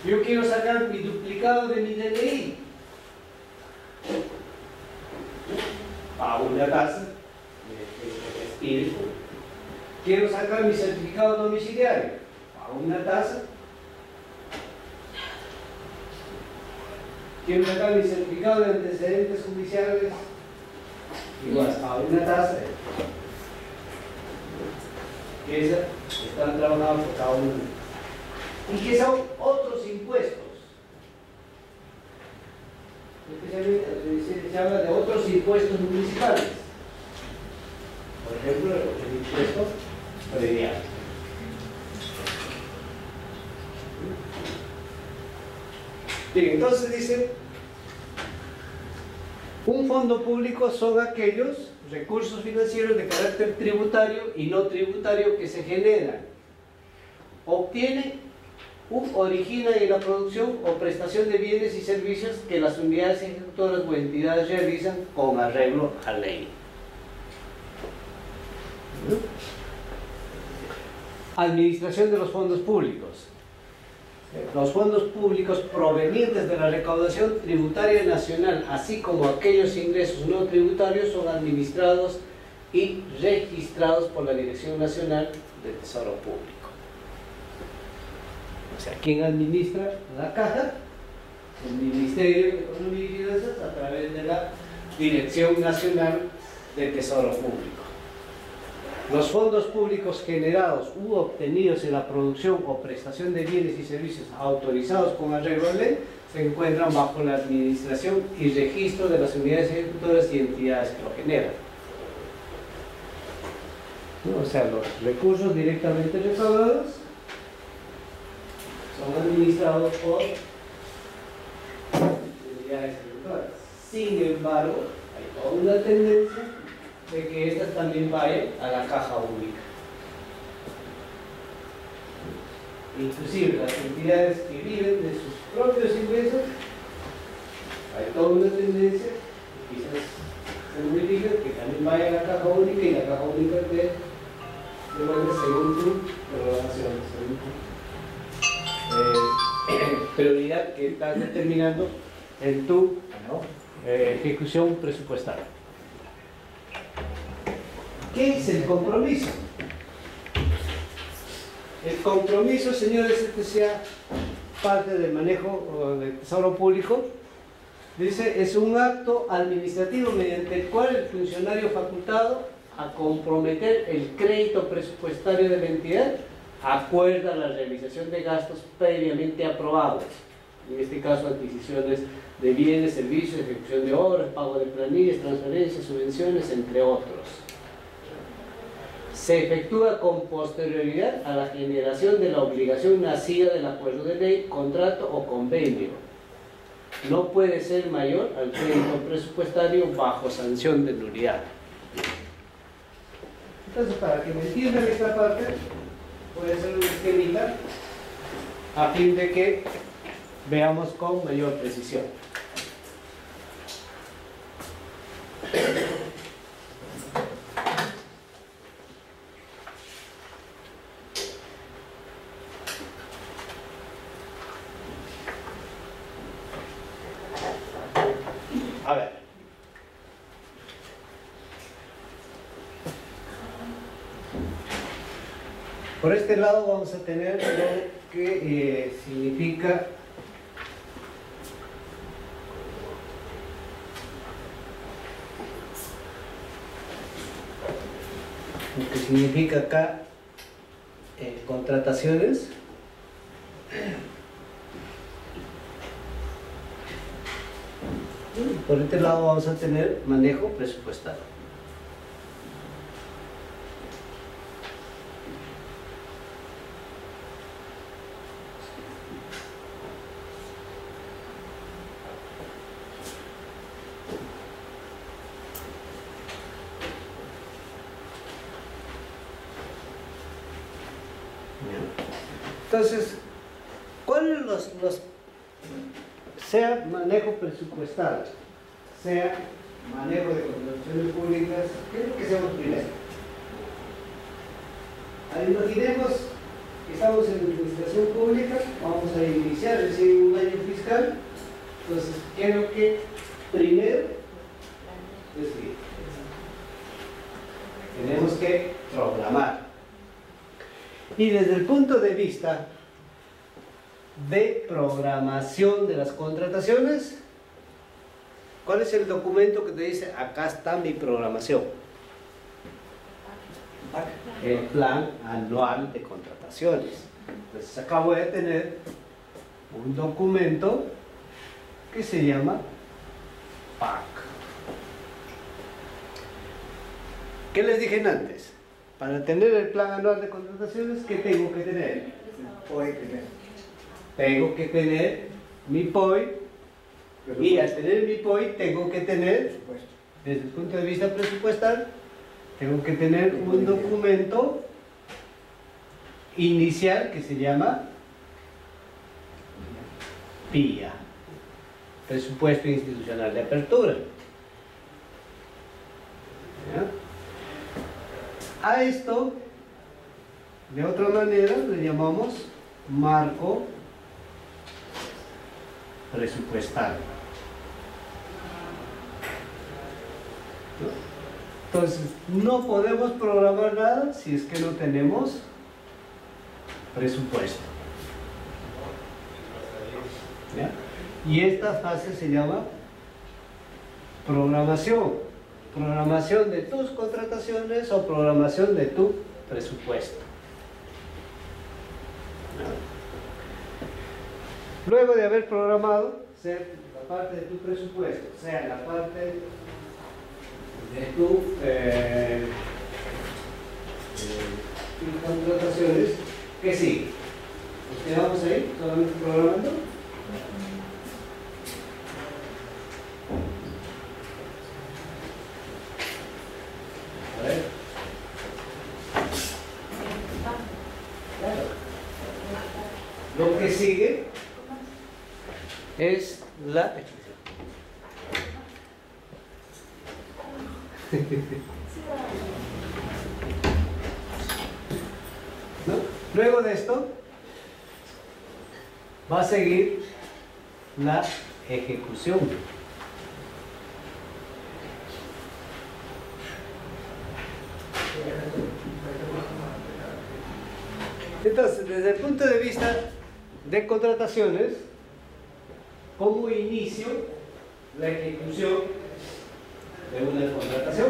[SPEAKER 1] Yo quiero sacar mi duplicado de mi DNI, pago una tasa de pide cupos. Quiero sacar mi certificado domiciliario, pago una tasa. Quiero sacar mi certificado de antecedentes judiciales, igual, pago una tasa. Esa están trabajados por cada uno. Y que son otros impuestos. Especialmente se habla de otros impuestos municipales. Por ejemplo, el impuesto predial. Bien, entonces dice, un fondo público son aquellos recursos financieros de carácter tributario y no tributario que se generan, obtienen u originan en la producción o prestación de bienes y servicios que las unidades ejecutoras o entidades realizan con arreglo a ley. Administración de los fondos públicos. Los fondos públicos provenientes de la recaudación tributaria nacional, así como aquellos ingresos no tributarios, son administrados y registrados por la Dirección Nacional del Tesoro Público. O sea, ¿quién administra la caja? El Ministerio de Economía y Finanzas a través de la Dirección Nacional del Tesoro Público. Los fondos públicos generados u obtenidos en la producción o prestación de bienes y servicios autorizados con arreglo a ley se encuentran bajo la administración y registro de las unidades ejecutoras y entidades que lo generan. O sea, los recursos directamente recaudados son administrados por entidades ejecutoras. Sin embargo, hay toda una tendencia de que estas también vayan a la caja única. Inclusive las entidades que viven de sus propios ingresos, hay toda una tendencia, quizás se modifica, que también vaya a la caja única, y la caja única te devuelve según tu programación, según tu prioridad que estás determinando en tu ejecución presupuestaria. ¿Qué es el compromiso? El compromiso, señores, este sea parte del manejo del tesoro público. Dice, es un acto administrativo mediante el cual el funcionario facultado a comprometer el crédito presupuestario de la entidad acuerda la realización de gastos previamente aprobados. En este caso, adquisiciones de bienes, servicios, ejecución de obras, pago de planillas, transferencias, subvenciones, entre otros. Se efectúa con posterioridad a la generación de la obligación nacida del acuerdo de ley, contrato o convenio. No puede ser mayor al crédito presupuestario bajo sanción de nulidad. Entonces, para que me entiendan esta parte, voy a hacer una esquemita a fin de que veamos con mayor precisión. A ver. Por este lado vamos a tener lo que significa acá contrataciones. Por este lado vamos a tener manejo presupuestario. Entonces, ¿cuáles los sea manejo presupuestario, sea manejo de contrataciones públicas? ¿Qué es lo que hacemos primero? Imaginemos que estamos en administración pública, vamos a iniciar recién un año fiscal. Entonces, ¿qué es lo que primero decidir? tenemos que programar. Y desde el punto de vista de programación de las contrataciones, ¿cuál es el documento que te dice acá está mi programación? El plan anual de contrataciones. Entonces acá voy a tener un documento que se llama PAC. ¿Qué les dije antes? Para tener el plan anual de contrataciones, ¿qué tengo que tener?
[SPEAKER 2] POI primero.
[SPEAKER 1] Tengo que tener mi POI, y al tener mi POI tengo que tener,
[SPEAKER 2] Presupuesto.
[SPEAKER 1] desde el punto de vista presupuestal, tengo que tener un documento inicial que se llama PIA, Presupuesto Institucional de Apertura. ¿Ya? A esto, de otra manera, le llamamos marco presupuestal. ¿No? Entonces, no podemos programar nada si es que no tenemos presupuesto. ¿Ya? Y esta fase se llama programación. Programación de tus contrataciones o programación de tu presupuesto. Luego de haber programado, sea la parte de tu presupuesto, sea la parte de tus contrataciones, ¿qué sigue? ¿Nos quedamos ahí solamente programando? A ver. Claro. Lo que sigue es la ¿no? Luego de esto va a seguir la ejecución. Entonces, desde el punto de vista de contrataciones, ¿cómo inicio la ejecución de una contratación?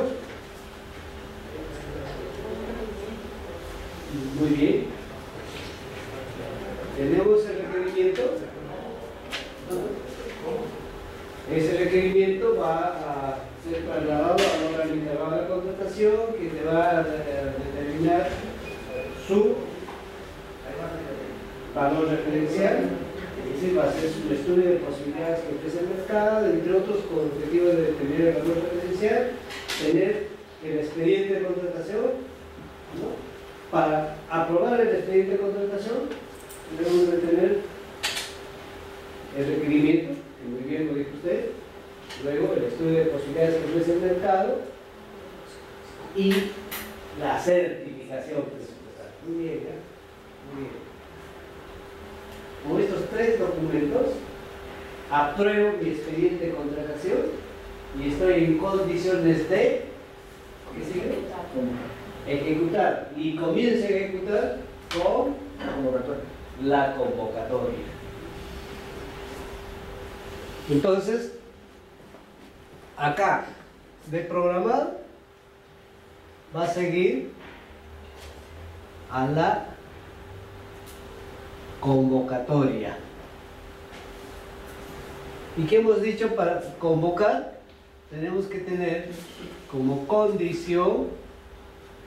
[SPEAKER 1] Muy bien. Tenemos el requerimiento. Ese requerimiento va a ser trasladado al órgano encargado de la contratación, que te va a determinar su valor referencial, es decir, va a ser un estudio de posibilidades que ofrece el mercado, entre otros con el objetivo de determinar el valor referencial, tener el expediente de contratación, ¿no? Para aprobar el expediente de contratación debemos de tener el requerimiento, que muy bien lo dijo usted, luego el estudio de posibilidades que ofrece el mercado y la certificación presupuestal. Muy bien, ¿eh? Muy bien. Con estos tres documentos apruebo mi expediente de contratación y estoy en condiciones de ¿qué sigue? Ejecutar, y comienzo a ejecutar con la convocatoria. Entonces, acá de programar va a seguir a la convocatoria. ¿Y qué hemos dicho? Para convocar tenemos que tener como condición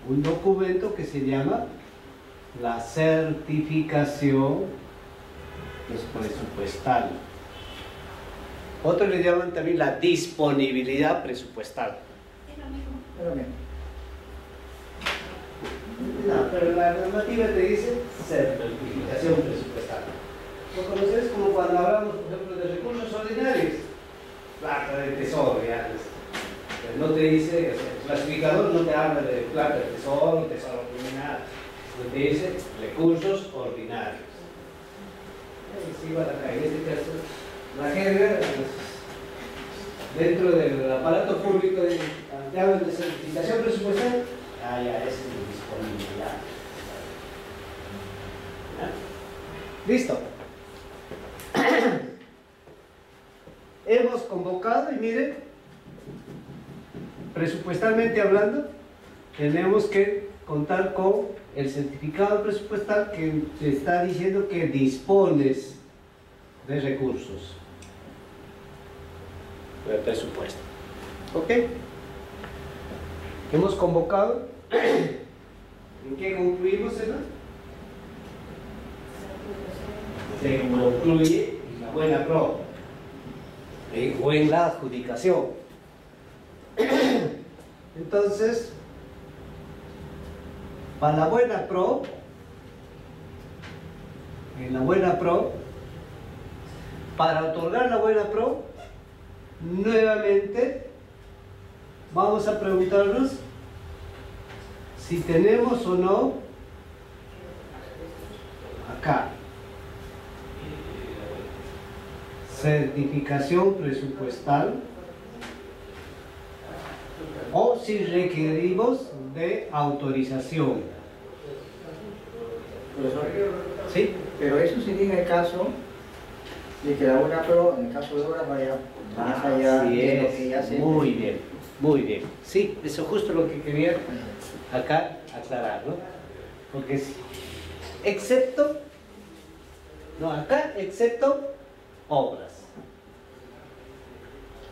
[SPEAKER 1] un documento que se llama la certificación presupuestal. Otros le llaman también la disponibilidad presupuestal. No, pero la normativa te dice certificación presupuestal. ¿Lo conoces? Como cuando hablamos, por ejemplo, de recursos ordinarios. Plata del tesoro, ya. No te dice, o sea, el clasificador no te habla de plata del tesoro, tesoro criminal. No te dice recursos ordinarios. Sí, bueno, acá, en este caso, la jerga, dentro del aparato público, te hablan de certificación presupuestal. Ah, ya, ese es el disponible, ya. ¿Ya? ¿Listo? Hemos convocado y miren, presupuestalmente hablando, tenemos que contar con el certificado presupuestal que te está diciendo que dispones de recursos de presupuesto. ¿Ok? Hemos convocado. ¿En qué concluimos, Eva? Se concluye en la buena pro o en la adjudicación. Entonces, para la buena pro, en la buena pro, para otorgar la buena pro, nuevamente vamos a preguntarnos si tenemos o no acá certificación presupuestal o si requerimos de autorización.
[SPEAKER 2] Profesor,
[SPEAKER 1] ¿Sí?
[SPEAKER 2] pero eso sería en el caso de que la buena pro, en el caso de obras, vaya más allá
[SPEAKER 1] Así
[SPEAKER 2] de lo
[SPEAKER 1] es.
[SPEAKER 2] que ya se...
[SPEAKER 1] Muy bien, muy bien. Sí, eso es justo lo que quería acá aclarar, ¿no? Porque sí, excepto, no, acá excepto obras.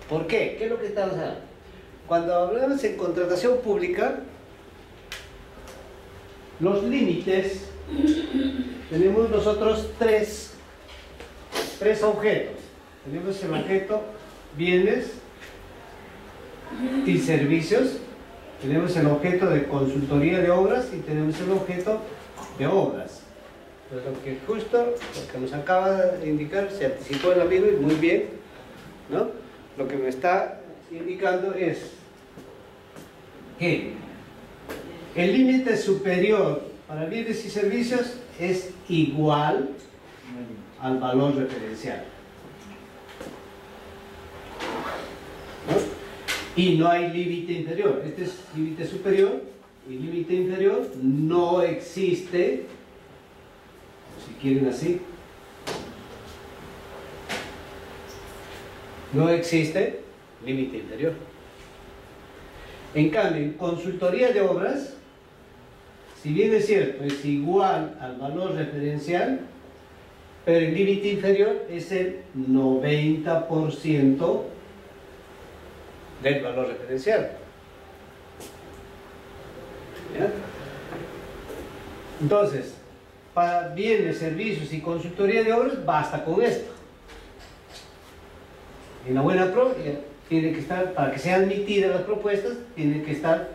[SPEAKER 1] ¿Por qué? ¿Qué es lo que estamos hablando? Cuando hablamos en contratación pública, los límites, tenemos nosotros tres objetos. Tenemos el objeto bienes y servicios, tenemos el objeto de consultoría de obras y tenemos el objeto de obras. Pues lo que justo, lo que nos acaba de indicar, se anticipó el amigo y muy bien, ¿no? Lo que me está indicando es que el límite superior para bienes y servicios es igual al valor referencial, ¿no? Y no hay límite inferior. Este es límite superior y límite inferior no existe, si quieren así, no existe límite inferior. En cambio, en consultoría de obras, si bien es cierto, es igual al valor referencial, pero el límite inferior es el 90% del valor referencial. ¿Ya? Entonces, para bienes, servicios y consultoría de obras, basta con esto. En la buena pro, tiene que estar, para que sean admitidas las propuestas, tiene que estar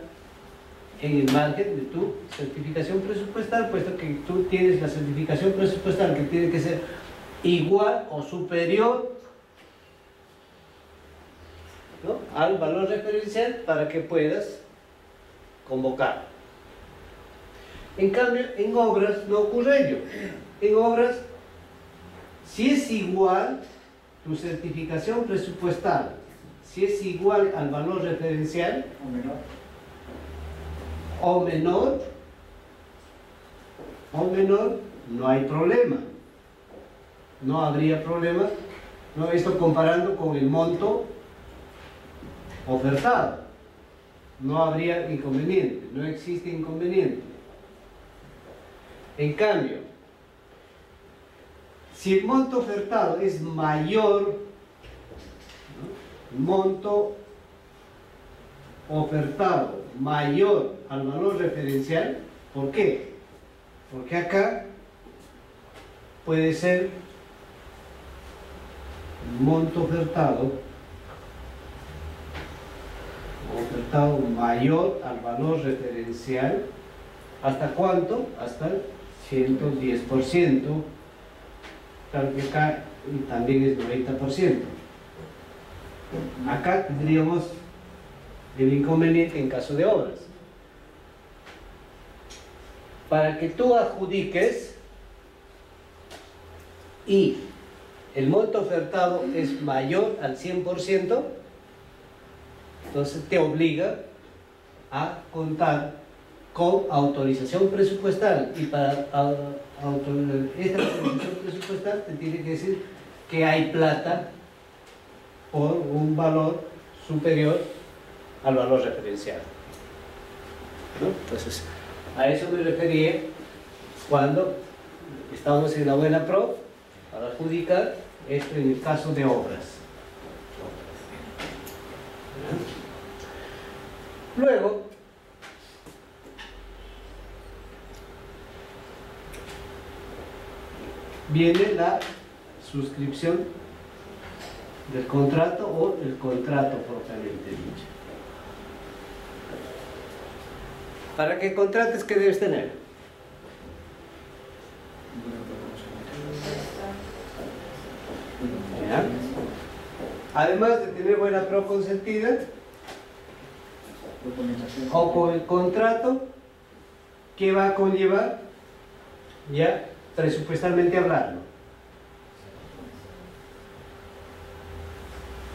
[SPEAKER 1] en el margen de tu certificación presupuestal, puesto que tú tienes la certificación presupuestal que tiene que ser igual o superior, ¿no?, al valor referencial para que puedas convocar. En cambio, en obras no ocurre ello. En obras, si es igual tu certificación presupuestal, si es igual al valor referencial o menor, no hay problema. No habría problema, ¿no? Esto comparando con el monto ofertado. No habría inconveniente, no existe inconveniente. En cambio, si el monto ofertado es mayor, ¿no?, monto ofertado mayor al valor referencial, ¿por qué? Porque acá puede ser monto ofertado mayor al valor referencial, ¿hasta cuánto? Hasta el 110%, claro que acá también es 90%. Acá tendríamos el inconveniente en caso de obras. Para que tú adjudiques y el monto ofertado es mayor al 100%, entonces te obliga a contar con autorización presupuestal, y para esta autorización presupuestal te tiene que decir que hay plata por un valor superior al valor referencial, ¿no? Entonces, a eso me refería cuando estamos en la buena pro para adjudicar esto en el caso de obras. Luego, viene la suscripción del contrato o el contrato propiamente dicho. Para que contrates, ¿qué debes tener? ¿Ya? Además de tener buena pro consentida, o con el contrato que va a conllevar, ya presupuestalmente hablando,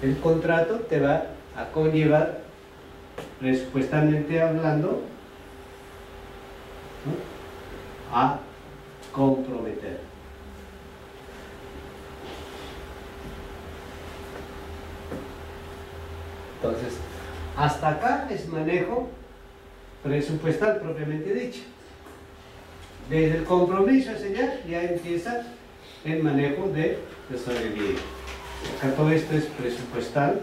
[SPEAKER 1] el contrato te va a conllevar presupuestalmente hablando, ¿no?, a comprometer. Entonces, hasta acá es manejo presupuestal propiamente dicho. Desde el compromiso ese ya empieza el manejo de tesorería. Acá todo esto es presupuestal.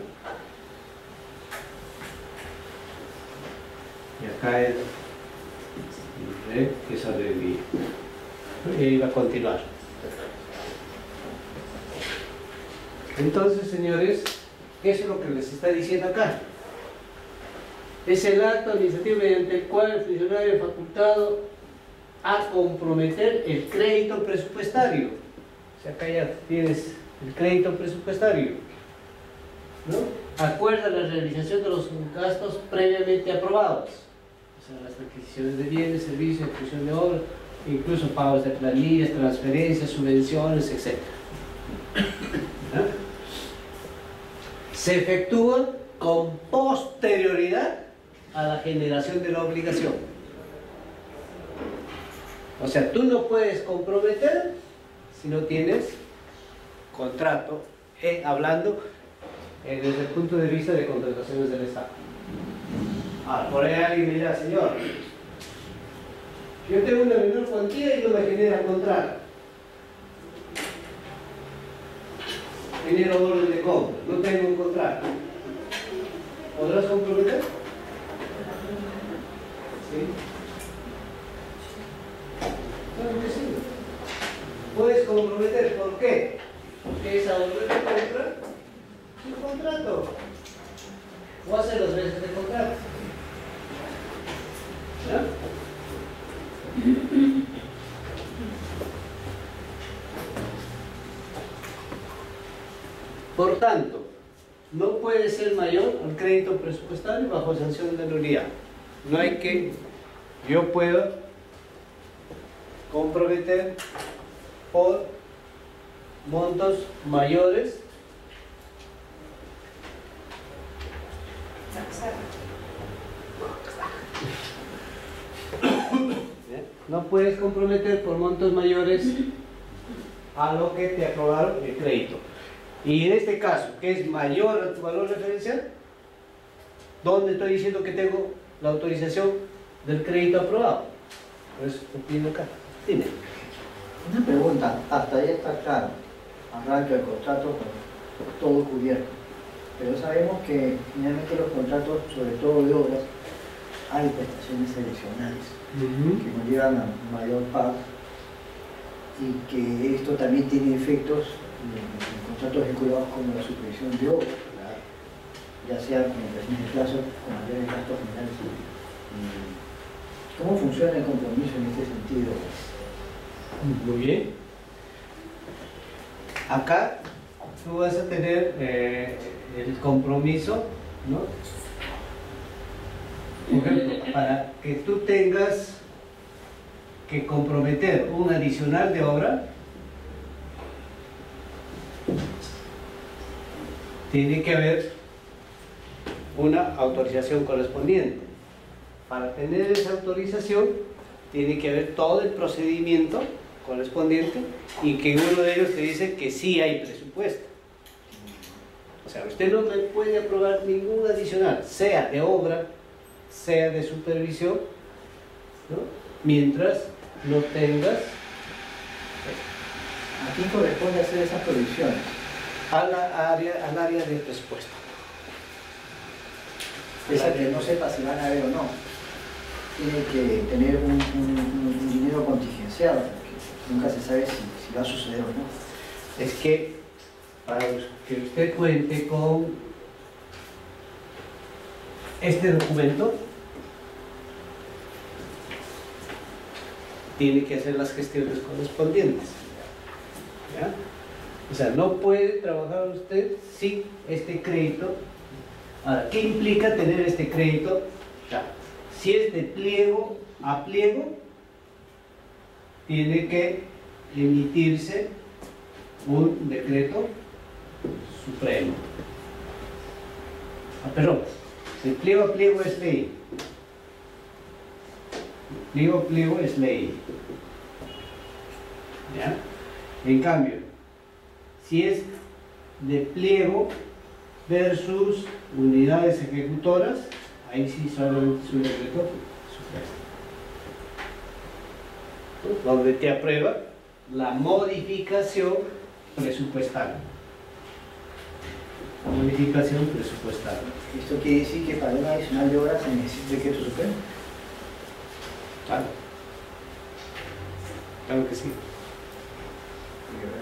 [SPEAKER 1] Y acá es de tesorería. Y ahí va a continuar. Entonces, señores, eso es lo que les está diciendo acá. Es el acto administrativo mediante el cual el funcionario es facultado a comprometer el crédito presupuestario. O sea, acá ya tienes el crédito presupuestario, ¿no? Acuerda la realización de los gastos previamente aprobados. O sea, las adquisiciones de bienes, servicios, ejecución de obras, incluso pagos de planillas, transferencias, subvenciones, etc. ¿No? Se efectúan con posterioridad a la generación de la obligación. O sea, tú no puedes comprometer si no tienes contrato, hablando desde el punto de vista de contrataciones del Estado. Por ahí alguien me dirá, señor, yo tengo una menor cuantía y no me genera contrato. Genero orden de compra, no tengo un contrato. ¿Podrás comprometer? ¿Sí? Claro que sí. Puedes comprometer, ¿por qué? Porque esa orden de compra es un contrato. O hace los meses de contrato. ¿Ya? Por tanto, no puede ser mayor al crédito presupuestario bajo sanción de nulidad. No hay que, yo puedo comprometer por montos mayores no puedes comprometer por montos mayores a lo que te aprobaron el crédito. Y en este caso, que es mayor a tu valor referencial, ¿dónde estoy diciendo que tengo la autorización del crédito aprobado? Pues lo pido acá. Dime.
[SPEAKER 2] Una pregunta, hasta ahí está claro, arranca el contrato con todo cubierto, pero sabemos que finalmente los contratos, sobre todo de obras, hay prestaciones adicionales que nos llevan a mayor pago y que esto también tiene efectos en contratos vinculados con la supervisión de obras, ya sea con operaciones de plazo, con mayores gastos generales. ¿Cómo funciona el compromiso en este sentido?
[SPEAKER 1] Muy bien. Acá tú vas a tener el compromiso, ¿no? Por ejemplo, para que tú tengas que comprometer un adicional de obra, tiene que haber una autorización correspondiente. para tener esa autorización tiene que haber todo el procedimiento correspondiente y que uno de ellos te dice que sí hay presupuesto. O sea, usted no me puede aprobar ningún adicional, sea de obra, sea de supervisión, ¿no? Mientras no tengas...
[SPEAKER 2] ¿A quién corresponde hacer esas provisiones?
[SPEAKER 1] al área de presupuesto.
[SPEAKER 2] Esa que no sepa si van a ver o no, tiene que tener un dinero contingenciado, porque nunca se sabe si va a suceder o no.
[SPEAKER 1] Es que para que usted cuente con este documento, tiene que hacer las gestiones correspondientes, ¿ya? O sea, no puede trabajar usted sin este crédito. Ahora, ¿qué implica tener este crédito? Ya, si es de pliego a pliego, tiene que emitirse un decreto supremo. Perdón, el pliego a pliego es ley. El pliego a pliego es ley. ¿Ya? En cambio, si es de pliego versus unidades ejecutoras, ahí sí solamente es un decreto supremo, donde te aprueba la modificación presupuestal. Modificación presupuestal.
[SPEAKER 2] Esto quiere decir que para una adicional de obras se necesita decreto supremo.
[SPEAKER 1] Claro. Claro que sí.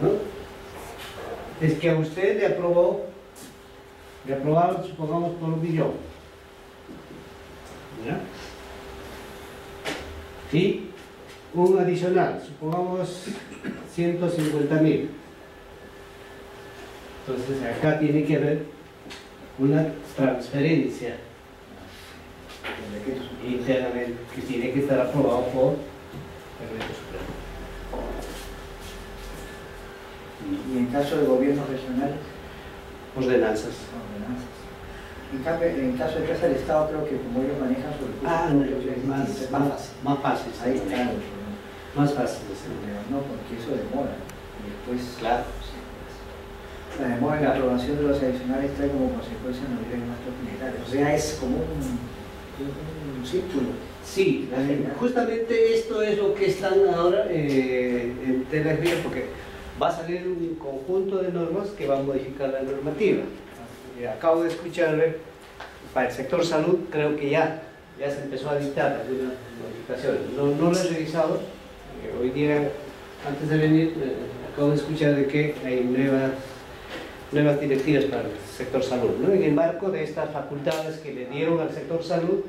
[SPEAKER 1] ¿No? Es que a usted le aprobaron, supongamos, por 1 millón. ¿Ya? Y un adicional, supongamos 150.000. Entonces acá tiene que haber una transferencia internamente que tiene que estar aprobado por el decreto supremo.
[SPEAKER 2] Y en caso de gobiernos regionales,
[SPEAKER 1] Ordenanzas.
[SPEAKER 2] ordenanzas. En cambio, en caso de empresa del Estado, creo que como ellos manejan sus recursos
[SPEAKER 1] No,
[SPEAKER 2] propios,
[SPEAKER 1] es
[SPEAKER 2] es más fácil.
[SPEAKER 1] más fácil.
[SPEAKER 2] Ahí
[SPEAKER 1] Sí.
[SPEAKER 2] está el problema.
[SPEAKER 1] Más fácil de hacer.
[SPEAKER 2] No, porque eso demora. Y después,
[SPEAKER 1] Claro.
[SPEAKER 2] la demora en la aprobación de los adicionales trae como consecuencia no ir en gastos generales. O sea, es como un círculo.
[SPEAKER 1] Sí, justamente esto es lo que están ahora en tela de juicio, porque va a salir un conjunto de normas que van a modificar la normativa. Acabo de escucharle, para el sector salud creo que ya se empezó a dictar algunas modificaciones. No lo he revisado, hoy día, antes de venir, acabo de escuchar de que hay nuevas directivas para el sector salud, ¿no? En el marco de estas facultades que le dieron al sector salud,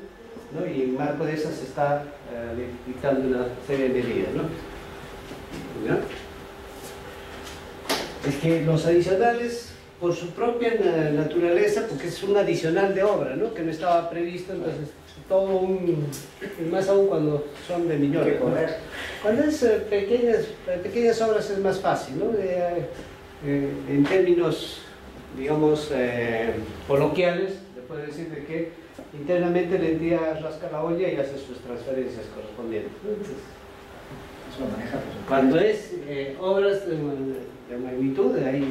[SPEAKER 1] ¿no? Y en el marco de esas se está dictando una serie de medidas, ¿no? ¿Ya? Es que los adicionales, por su propia naturaleza, porque es un adicional de obra, ¿no? Que no estaba previsto, entonces todo y más aún cuando son de millones, ¿no? Cuando es pequeñas obras es más fácil, ¿no? En términos, digamos, coloquiales, le puedo decir de que internamente la entidad rasca la olla y hace sus transferencias correspondientes, ¿no? Entonces,
[SPEAKER 2] Eso lo maneja por supuesto.
[SPEAKER 1] cuando es obras de magnitud, ahí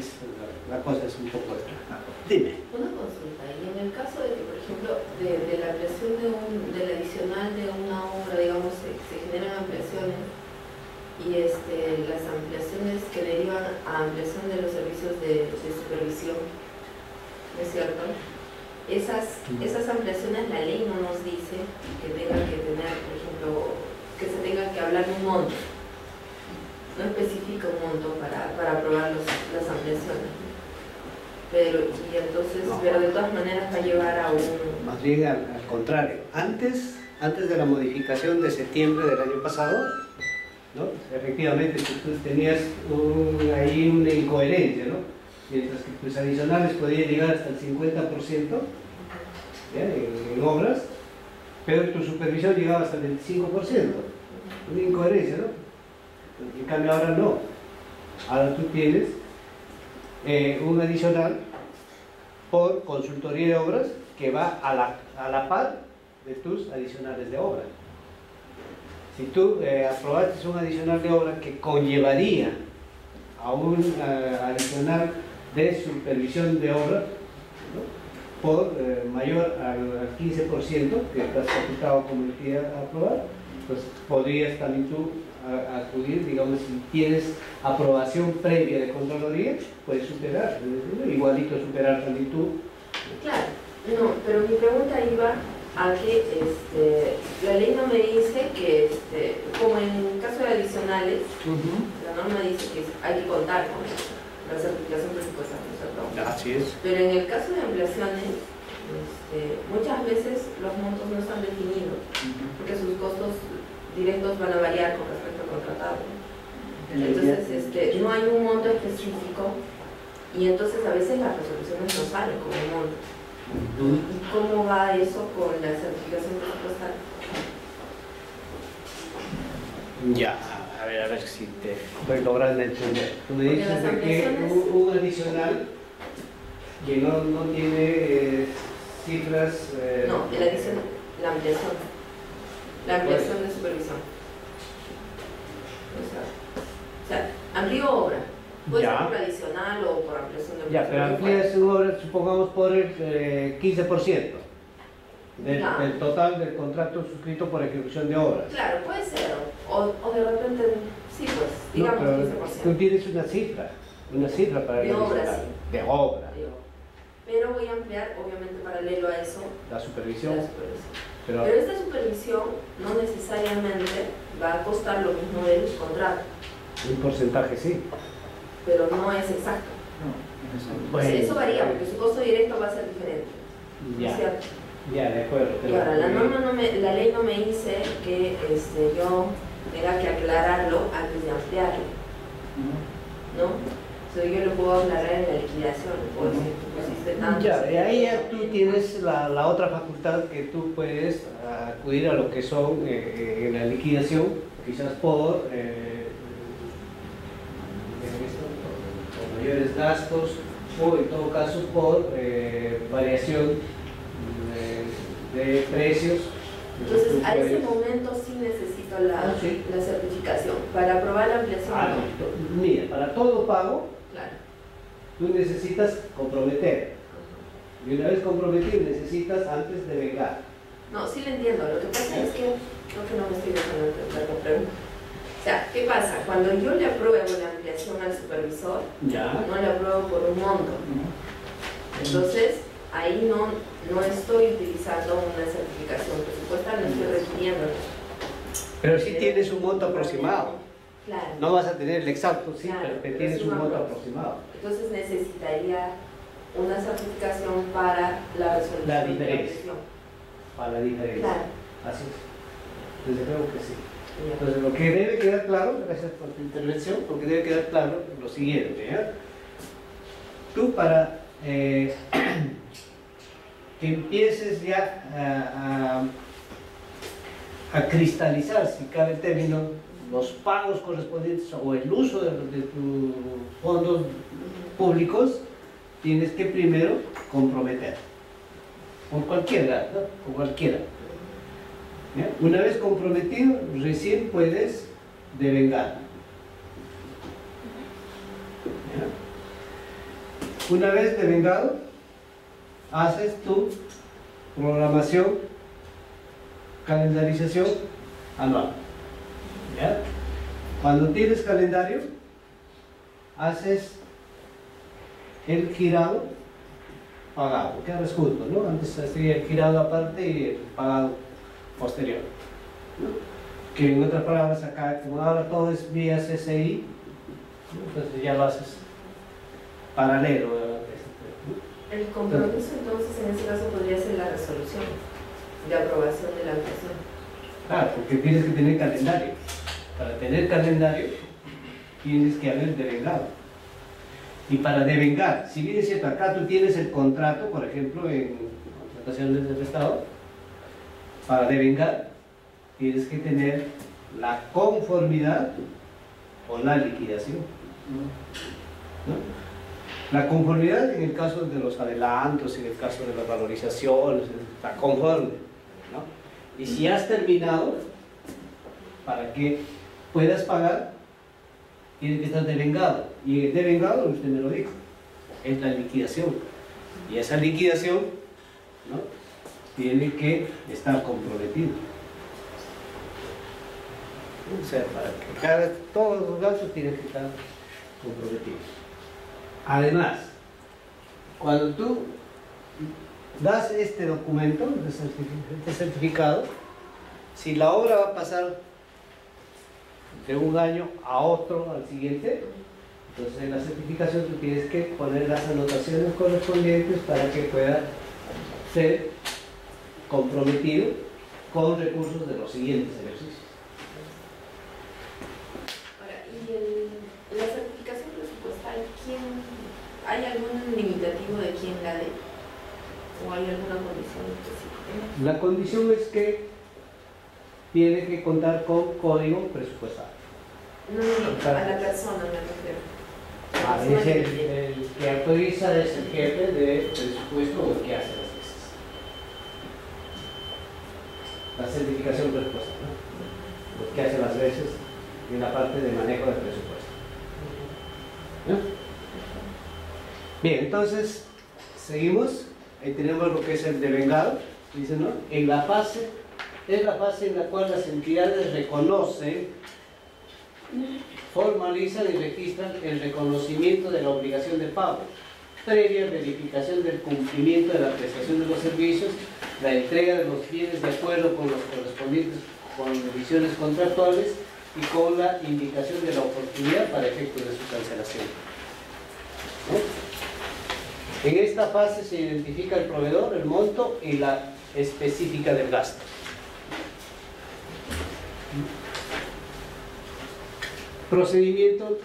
[SPEAKER 1] la cosa es un poco extra. Dime.
[SPEAKER 3] Una consulta, y en el caso de que, por ejemplo, de la ampliación del adicional de una obra, digamos, se generan ampliaciones y las ampliaciones que derivan a ampliación de los servicios de supervisión, ¿no es cierto? Esas ampliaciones la ley no nos dice que tengan que tener, por ejemplo, que se tenga que hablar de un monto. No especifica un monto para aprobar las ampliaciones. Pero de todas maneras va a llevar a un...
[SPEAKER 1] Más bien al contrario. Antes de la modificación de septiembre del año pasado, ¿no? Efectivamente, tú tenías ahí una incoherencia, ¿no? Mientras que tus adicionales podían llegar hasta el 50%, ¿ya? En obras, pero tu supervisión llegaba hasta el 25%. Una incoherencia, ¿no? En cambio ahora no. Ahora tú tienes un adicional por consultoría de obras que va a la par de tus adicionales de obra. Si tú aprobaste un adicional de obra que conllevaría a un adicional de supervisión de obra, ¿no?, por mayor al 15% que estás facultado como entidad a aprobar, pues podrías también tú acudir, digamos, si tienes aprobación previa de Contraloría, puedes superar, igualito superar también tú.
[SPEAKER 3] Claro, no, pero mi pregunta iba a que la ley no me dice que, como en caso de adicionales, la norma dice que hay que contar con la certificación presupuestal, ¿no es cierto?
[SPEAKER 1] Así es.
[SPEAKER 3] Pero en el caso de ampliaciones, muchas veces los montos no están definidos, porque sus costos directos van a variar con respecto al contratado. Entonces, no hay un monto específico y entonces a veces las resoluciones no salen como un monto. ¿Y cómo va eso con la certificación presupuestal?
[SPEAKER 1] Ya, a ver si te estoy logrando entender. Tú me dices de que un adicional que no tiene cifras...
[SPEAKER 3] No, el adicional, la ampliación. La ampliación de supervisión. O sea, amplío obra. Puede ser por adicional o por ampliación de obra.
[SPEAKER 1] Ya, pero amplías su obra, supongamos, por el 15% del total del contrato suscrito por ejecución de obras.
[SPEAKER 3] Claro, puede ser. O de repente, sí, pues, digamos
[SPEAKER 1] no,
[SPEAKER 3] 15%.
[SPEAKER 1] Tú tienes una cifra para
[SPEAKER 3] de obra, sí.
[SPEAKER 1] De obra.
[SPEAKER 3] Pero voy a ampliar, obviamente, paralelo a eso,
[SPEAKER 1] La supervisión.
[SPEAKER 3] Pero esta supervisión no necesariamente va a costar lo mismo del contrato.
[SPEAKER 1] Un porcentaje sí.
[SPEAKER 3] Pero no es exacto.
[SPEAKER 2] No,
[SPEAKER 1] bueno,
[SPEAKER 3] eso varía, porque su costo directo va a ser diferente.
[SPEAKER 1] Ya,
[SPEAKER 3] ¿Cierto?
[SPEAKER 1] ya, de acuerdo.
[SPEAKER 3] Y ahora, la ley no me dice que yo tenga que aclararlo antes de ampliarlo, ¿no? O sea, yo lo puedo aclarar en la liquidación, puedo decir, tú pusiste tanto.
[SPEAKER 1] Ya, de ahí ya tú tienes la otra facultad que tú puedes acudir a lo que son en la liquidación, quizás por mayores gastos o en todo caso por variación de precios.
[SPEAKER 3] Entonces, a ese momento sí necesito la certificación para aprobar la ampliación.
[SPEAKER 1] No. Mira, para todo pago,
[SPEAKER 3] claro,
[SPEAKER 1] tú necesitas comprometer. Y una vez comprometido, necesitas antes de vengar.
[SPEAKER 3] No, sí lo entiendo. Lo que pasa es que creo que no me estoy dejando entender la pregunta. O sea, ¿qué pasa? Cuando yo le apruebo la ampliación al supervisor, no le apruebo por un monto. Entonces, ahí no estoy utilizando una certificación presupuestal, no estoy requiriendo.
[SPEAKER 1] Pero sí tienes un monto aproximado.
[SPEAKER 3] Claro.
[SPEAKER 1] No vas a tener el exacto, sí,
[SPEAKER 3] Claro,
[SPEAKER 1] pero
[SPEAKER 3] pero
[SPEAKER 1] tienes
[SPEAKER 3] es
[SPEAKER 1] un
[SPEAKER 3] una
[SPEAKER 1] monto
[SPEAKER 3] aprox.
[SPEAKER 1] aproximado.
[SPEAKER 3] Entonces necesitaría una certificación para la resolución
[SPEAKER 1] La
[SPEAKER 3] de la
[SPEAKER 1] diferencia.
[SPEAKER 3] ampliación.
[SPEAKER 1] Para la diferencia.
[SPEAKER 3] Claro.
[SPEAKER 1] Así es. Desde luego que sí.
[SPEAKER 3] Ya.
[SPEAKER 1] Entonces, lo que debe quedar claro, gracias por tu intervención, porque debe quedar claro lo siguiente, ¿ya? Tú para que empieces ya a cristalizar, si cabe el término, los pagos correspondientes o el uso de tus fondos públicos, tienes que primero comprometer, por cualquiera, ¿no? Por cualquiera. ¿Ya? Una vez comprometido, recién puedes devengar. ¿Ya? Una vez devengado, haces tu programación, calendarización anual. ¿Ya? Cuando tienes calendario, haces el girado pagado, que ahora es junto, ¿no? Antes hacía el girado aparte y el pagado posterior, ¿no? Que en otras palabras acá, como ahora todo es vía CCI, ¿no? Entonces ya lo haces paralelo, ¿no?
[SPEAKER 3] El compromiso entonces en ese caso podría ser la resolución de aprobación de la ampliación.
[SPEAKER 1] Claro, porque tienes que tener calendario. Para tener calendario tienes que haber devengado. Y para devengar, si bien es cierto, acá tú tienes el contrato, por ejemplo, en contrataciones del Estado, para devengar tienes que tener la conformidad con la liquidación, ¿no? La conformidad en el caso de los adelantos, en el caso de las valorizaciones, está conforme, ¿no? Y si has terminado, para que puedas pagar, tiene que estar devengado. Y el devengado, usted me lo dijo, es la liquidación. Y esa liquidación, ¿no?, tiene que estar comprometido. O sea, para que todos los gastos tienen que estar comprometidos. Además, cuando tú das este documento, este certificado, si la obra va a pasar de un año a otro, al siguiente, entonces en la certificación tú tienes que poner las anotaciones correspondientes para que pueda ser comprometido con recursos de los siguientes ejercicios.
[SPEAKER 3] Ahora, ¿y la certificación presupuestal, hay algún limitativo de quién la dé? ¿O hay alguna condición específica?
[SPEAKER 1] La condición es que tiene que contar con código presupuestal.
[SPEAKER 3] No, a la persona me refiero.
[SPEAKER 1] Es el que autoriza, es el jefe de presupuesto o el que hace las veces. La certificación presupuestal, ¿no? El que hace las veces en la parte de manejo de presupuesto. ¿No? Bien, entonces seguimos. Ahí tenemos lo que es el devengado. Dice, ¿no? Es la fase en la cual las entidades reconocen, formalizan y registran el reconocimiento de la obligación de pago, previa verificación del cumplimiento de la prestación de los servicios, la entrega de los bienes de acuerdo con los correspondientes condiciones contractuales y con la indicación de la oportunidad para efectos de su cancelación. ¿No? En esta fase se identifica el proveedor, el monto y la específica del gasto. Procedimiento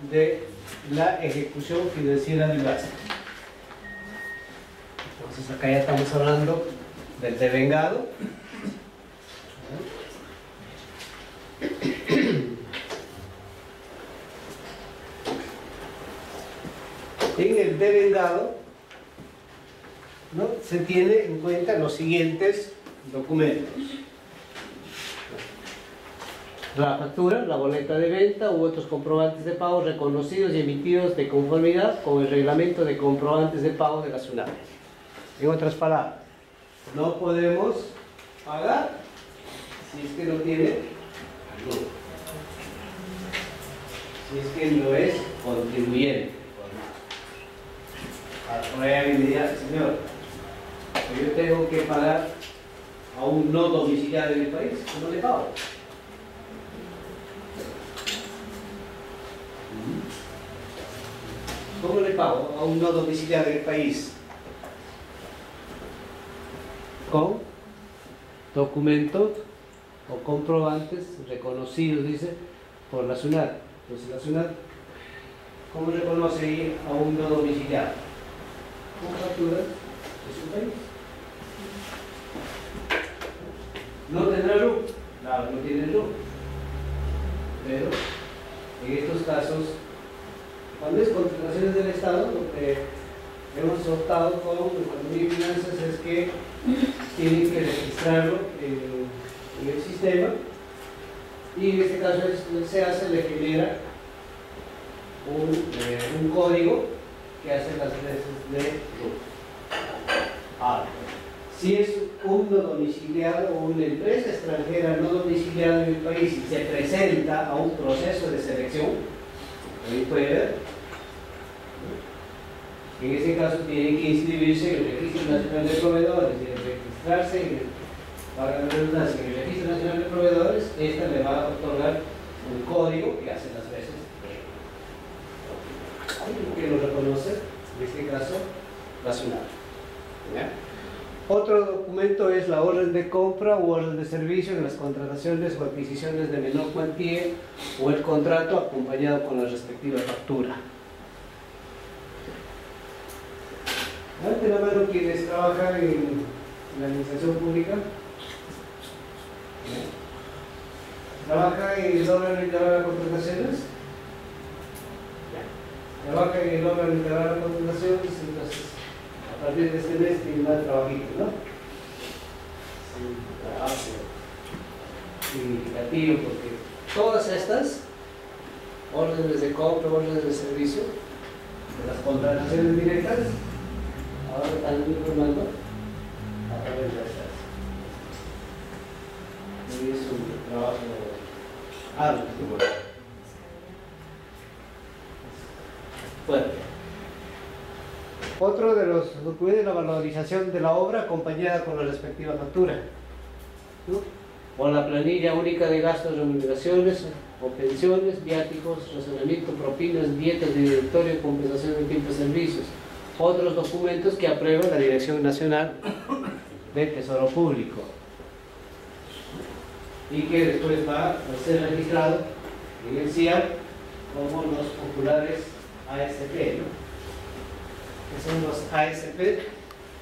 [SPEAKER 1] de la ejecución financiera del gasto. Entonces acá ya estamos hablando del devengado. En el devengado, ¿no?, se tiene en cuenta los siguientes documentos: la factura, la boleta de venta u otros comprobantes de pago reconocidos y emitidos de conformidad con el reglamento de comprobantes de pago de la SUNAT. En otras palabras, no podemos pagar si es que no tiene ayuda, si es que no es contribuyente. Por ahí alguien me dirá, señor, yo tengo que pagar a un no domiciliario en el país, ¿cómo le pago? ¿Cómo le pago a un no domiciliario en el país? Con documentos o comprobantes reconocidos, dice, por la SUNAT. Entonces la SUNAT, ¿cómo reconoce ahí a un no domiciliario? Con facturas de su país. ¿No tendrá luz? Claro, no tiene luz. Pero en estos casos, cuando es contrataciones del Estado, lo que hemos optado con Economía y Finanzas es que tienen que registrarlo en el sistema, y en este caso le genera un código que hace las veces de luz. Ahora, si es un no domiciliado o una empresa extranjera no domiciliada en el país y se presenta a un proceso de selección, ahí puede ver, en ese caso tiene que inscribirse en el Registro Nacional de Proveedores y registrarse para la redundancia, en el Registro Nacional de Proveedores. Esta le va a otorgar un código que hace las veces que lo reconoce, en este caso, la SUNAT. Otro documento es la orden de compra u orden de servicio en las contrataciones o adquisiciones de menor cuantía, o el contrato acompañado con la respectiva factura. Levanten la mano quienes trabajan en la administración pública. ¿Trabajan en el órgano integral de contrataciones? Trabajan en el órgano integral de contrataciones, entonces a partir de este mes tienen más trabajito, ¿no? Sí. trabajo significativo, porque todas estas órdenes de compra, órdenes de servicio, de las contrataciones directas, ahora están informando a través de estas. Y es un trabajo arduo, fuerte. Otro de los documentos es la valorización de la obra acompañada con la respectiva factura, ¿no? O la planilla única de gastos, remuneraciones o pensiones, viáticos, razonamiento, propinas, dietas de directorio, compensación de tiempo de servicios. Otros documentos que aprueba la Dirección Nacional de Tesoro Público y que después va a ser registrado en el CIAP como los populares ASP, ¿no? Que son los ASP,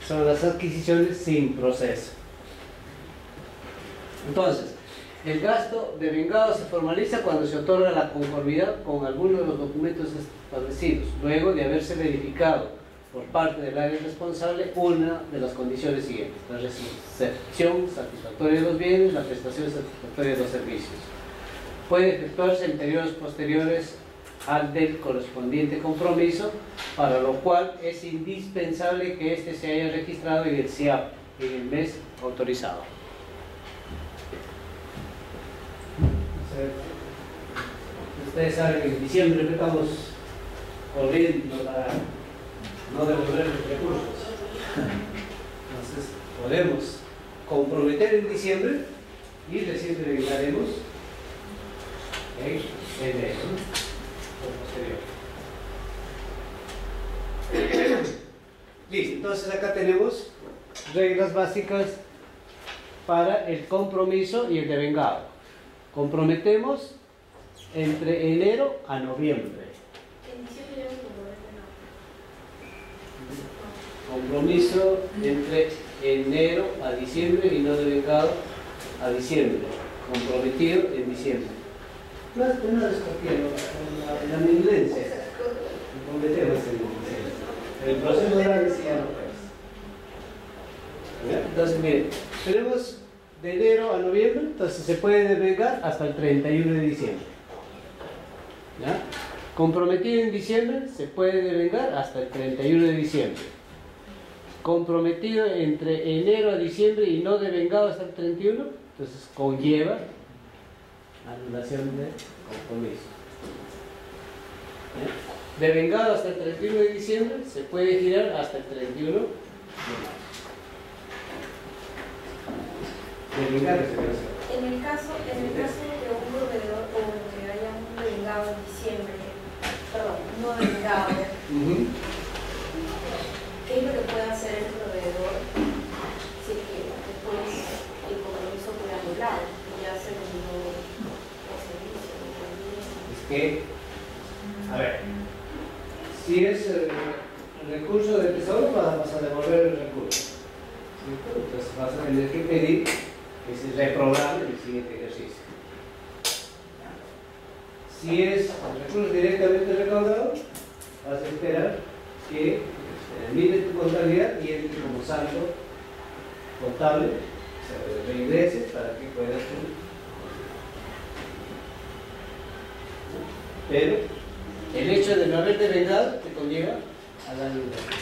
[SPEAKER 1] son las adquisiciones sin proceso. Entonces, el gasto de vengado se formaliza cuando se otorga la conformidad con alguno de los documentos establecidos, luego de haberse verificado por parte del área responsable una de las condiciones siguientes: la recepción satisfactoria de los bienes, la prestación satisfactoria de los servicios. Puede efectuarse en periodos posteriores al del correspondiente compromiso, para lo cual es indispensable que éste se haya registrado en el CIAP en el mes autorizado. Ustedes saben que en diciembre estamos corriendo para no devolver los recursos. Entonces podemos comprometer en diciembre y recién revisaremos en enero, o posterior. Listo, entonces acá tenemos reglas básicas para el compromiso y el devengado. Comprometemos entre enero a noviembre.
[SPEAKER 3] En diciembre ya me
[SPEAKER 1] Compromiso entre enero a diciembre y no devengado a diciembre. Comprometido en diciembre. No es la menudlencia. Comprometemos en diciembre. El proceso de la decía no puede. Entonces, miren, tenemos de enero a noviembre, entonces se puede devengar hasta el 31 de diciembre. ¿Ya? Comprometido en diciembre, se puede devengar hasta el 31 de diciembre. Comprometido entre enero a diciembre y no devengado hasta el 31, entonces conlleva anulación de compromiso. ¿Ya? Devengado hasta el 31 de diciembre, se puede girar hasta el 31 de marzo.
[SPEAKER 3] En el caso de un proveedor o que haya un devengado en diciembre, perdón, no devengado, ¿qué es lo que puede hacer el proveedor si es que después el compromiso queda anulado y ya se vendió el servicio?
[SPEAKER 1] Es que, a ver, si es el recurso del tesoro, vas a devolver el recurso. ¿Sí? Entonces vas a tener que pedir que se reprograme el siguiente ejercicio. Si es el recurso directamente recaudado, vas a esperar que se termine tu contabilidad y entre como saldo contable, se reingrese para que puedas tú. Pero el hecho de no haberte vengado te conlleva a la anulación.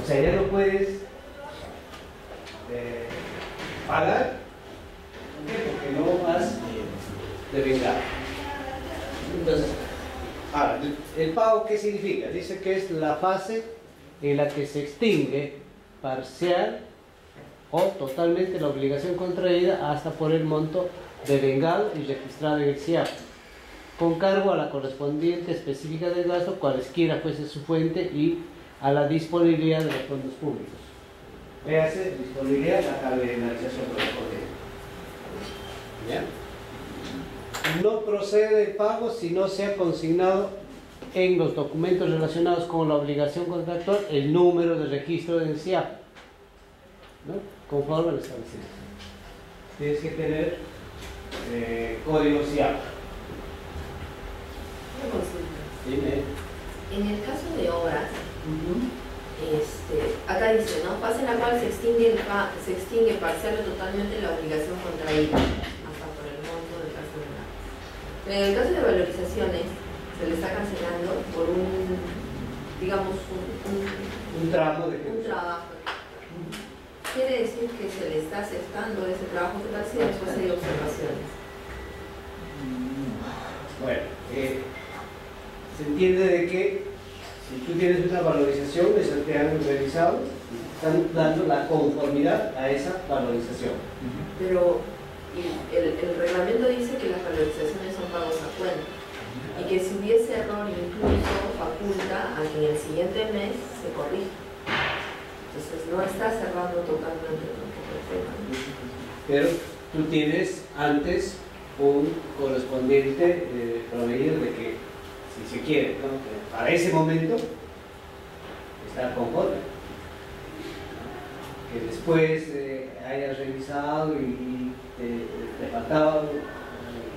[SPEAKER 1] O sea, ya no puedes pagar, porque no has devengado. Entonces, ahora, ¿el pago qué significa? Dice que es la fase en la que se extingue parcial o totalmente la obligación contraída hasta por el monto devengado y registrado en el CIAP, con cargo a la correspondiente específica del gasto, cualesquiera fuese su fuente, y a la disponibilidad de los fondos públicos. Véase, disponibilidad, la calendarización correspondiente. ¿Ya? No procede el pago si no se ha consignado en los documentos relacionados con la obligación contractual el número de registro del CIAP, ¿no? Conforme al establecido. Tienes que tener código CIAP.
[SPEAKER 3] En el caso de obras, acá dice, ¿no? Fase en la cual se extingue parcial o totalmente la obligación contraída, hasta por el monto del caso de la. En el caso de valorizaciones, se le está cancelando por digamos,
[SPEAKER 1] un tramo de
[SPEAKER 3] un trabajo. Quiere decir que se le está aceptando ese trabajo total si después hay observaciones.
[SPEAKER 1] Bueno, se entiende de que si tú tienes una valorización, eso te han revisado, están dando la conformidad a esa valorización.
[SPEAKER 3] Pero el reglamento dice que las valorizaciones son pagos a cuenta y que si hubiese error incluso faculta a que en el siguiente mes se corrija. Entonces no está cerrando totalmente el tema.
[SPEAKER 1] Pero tú tienes antes un correspondiente proveído de que, si se quiere, ¿no? Para ese momento estar conforme. Que después hayas revisado y te faltaba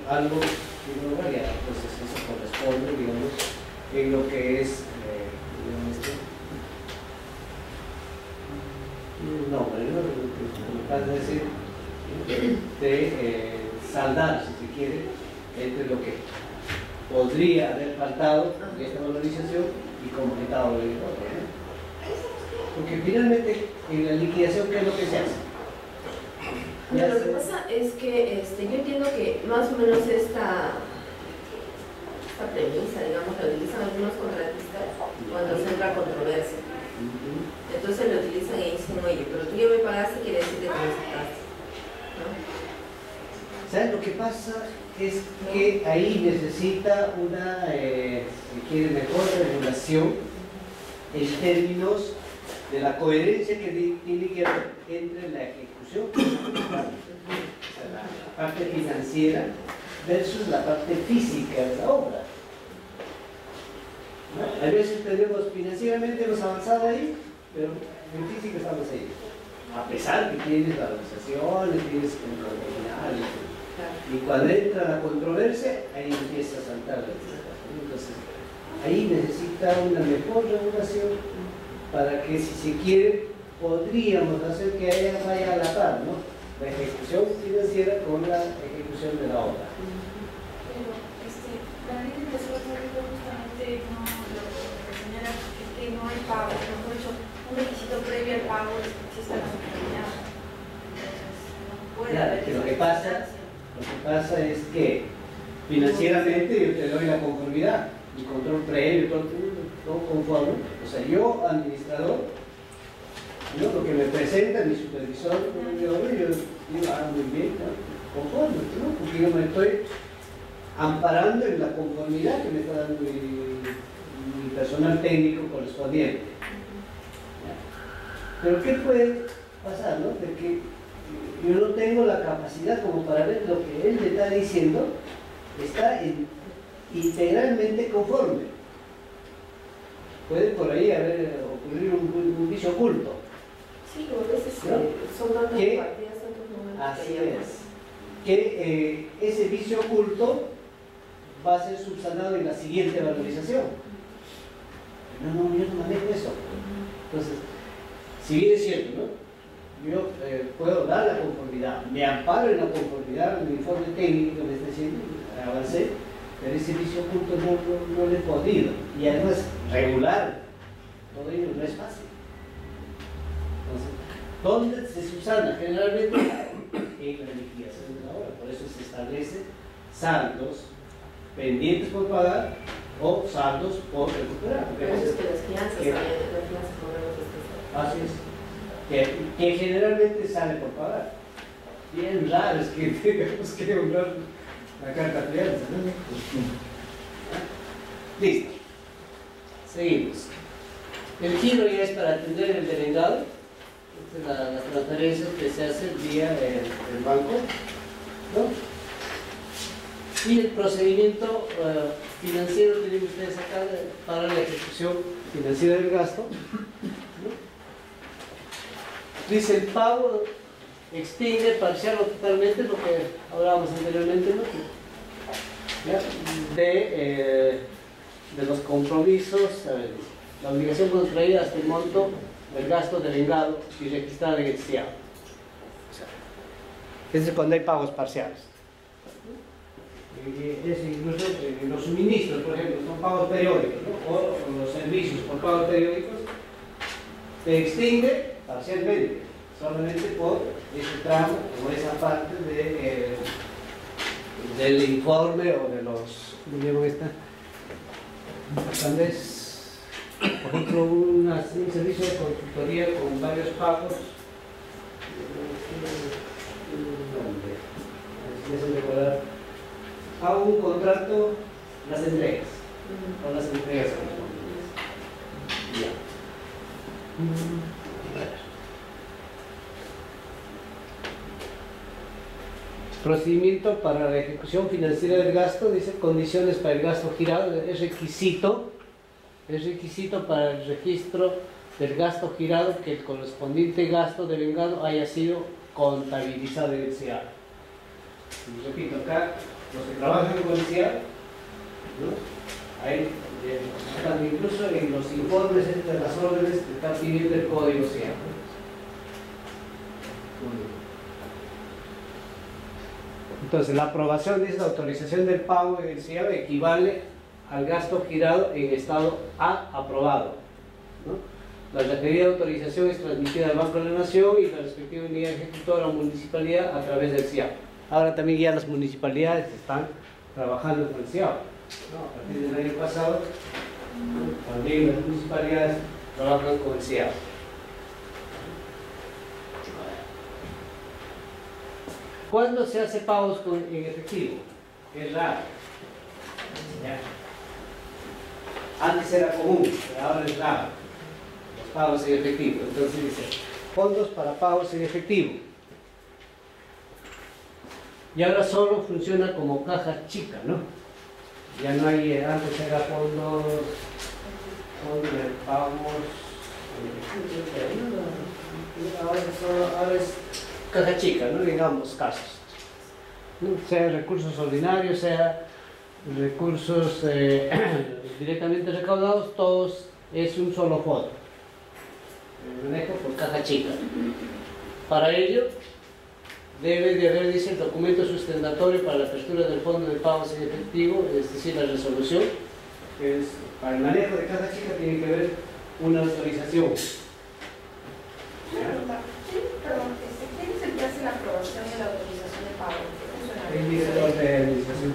[SPEAKER 1] algo, y no varía, entonces eso corresponde, digamos, en lo que es, como vas a decir, de saldar, si se quiere, entre lo que podría haber faltado en esta valorización y completado el otro, ¿no? Porque finalmente en la liquidación, ¿qué es lo que se hace?
[SPEAKER 3] Bueno, lo que pasa es que yo entiendo que más o menos esta premisa, digamos, la utilizan algunos contratistas cuando se entra controversia. Entonces lo utilizan y dicen, oye, pero tú ya me pagaste, quiere decir que me aceptaste, ¿no?
[SPEAKER 1] ¿Sabes? Lo que pasa es que ahí necesita una, si quiere, mejor regulación en términos de la coherencia que tiene que haber entre la ejecución, o sea, la parte financiera versus la parte física de la obra. ¿No? A veces tenemos, financieramente hemos avanzado ahí, pero en física estamos ahí. A pesar que tienes valorizaciones, tienes control. Y cuando entra la controversia, ahí empieza a saltar la legislación. Entonces, ahí necesita una mejor regulación para que, si se quiere, podríamos hacer que ella vaya a la par, ¿no? La ejecución financiera con la ejecución de la obra.
[SPEAKER 4] Pero la ley de ingresos justamente no lo que señala es que no hay pago, mejor dicho, un requisito previo al pago es que exista la superioridad. Entonces, no puede haber.
[SPEAKER 1] Lo que pasa es que financieramente yo te doy la conformidad, el control previo, todo conforme. O sea, yo, administrador, ¿no? Lo que me presenta mi supervisor, yo digo, muy bien, ¿no? Conforme, ¿no? Porque yo me estoy amparando en la conformidad que me está dando mi personal técnico correspondiente. ¿Ya? Pero ¿qué puede pasar, no? De que yo no tengo la capacidad como para ver lo que él me está diciendo está integralmente conforme. Puede por ahí ocurrir un vicio oculto.
[SPEAKER 3] Sí, a veces
[SPEAKER 1] ¿no?
[SPEAKER 3] son tantas partidas, tantos momentos.
[SPEAKER 1] Así es. Que ese vicio oculto va a ser subsanado en la siguiente valorización. No, yo no manejo eso. Entonces, si bien es cierto, ¿no? Yo puedo dar la conformidad, me amparo en la conformidad, en el informe técnico que me está diciendo, avancé, pero ese vicio oculto no lo he podido. Y además, regular todo ello no es fácil. Entonces, ¿dónde se subsana? Generalmente en la liquidación de la obra. Por eso se establece saldos pendientes por pagar o saldos por recuperar.
[SPEAKER 3] Pero eso es que las fianzas también, las fianzas podemos
[SPEAKER 1] así es. Que generalmente sale por pagar. Bien raro es que tengamos que honrar la carta fianza, ¿no? Listo. Seguimos. El giro ya es para atender el devengado. Estas son las transferencias que se hacen vía el banco, ¿no? Y el procedimiento financiero que tienen ustedes acá para la ejecución financiera del gasto, ¿no? Dice el pago extingue parcial o totalmente, lo que hablábamos anteriormente, ¿no? ¿Ya? De los compromisos, a ver, la obligación contraída hasta el monto del gasto devengado y registrado en el SIAB. Es cuando hay pagos parciales. Es incluso los suministros, por ejemplo, son pagos periódicos, ¿no? O los servicios por pagos periódicos, se extingue parcialmente, solamente por ese tramo o esa parte del informe o de los, ¿cómo llaman esta? Tal vez, por ejemplo, un servicio de consultoría con varios pagos. Déjenme recordar. Hago un contrato, las entregas. Con las entregas. Ya. Procedimiento para la ejecución financiera del gasto, dice condiciones para el gasto girado, es requisito para el registro del gasto girado que el correspondiente gasto devengado haya sido contabilizado en el SIAB. Y repito, acá los que trabajan con el SIAB, ¿no? Hay, incluso en los informes de las órdenes están pidiendo el código SIAB. Entonces, la aprobación, dice, la autorización del pago en el SIAB equivale al gasto girado en estado A aprobado, ¿no? La requerida autorización es transmitida al Banco de la Nación y la respectiva unidad ejecutora o municipalidad a través del SIAB. Ahora también ya las municipalidades están trabajando con el SIAB, ¿no? A partir del año pasado, también las municipalidades trabajan con el SIAB. ¿Cuándo se hace pagos en efectivo? Es raro. ¿Ya? Antes era común, pero ahora es raro. Los pagos en efectivo. Entonces dice, fondos para pagos en efectivo. Y ahora solo funciona como caja chica, ¿no? Ya no hay, antes era fondos de pagos ahora es caja chica, ¿no? En ambos casos, ¿no? Sea recursos ordinarios, sea recursos directamente recaudados, todos es un solo fondo. El manejo por caja chica. Para ello, debe de haber, dice, el documento sustentatorio para la apertura del fondo de pagos en efectivo, es decir, la resolución, que es, para el manejo de caja chica tiene que haber una autorización.
[SPEAKER 4] Perdón, ¿quién es el que hace la aprobación y la autorización de pago?
[SPEAKER 1] El director de administración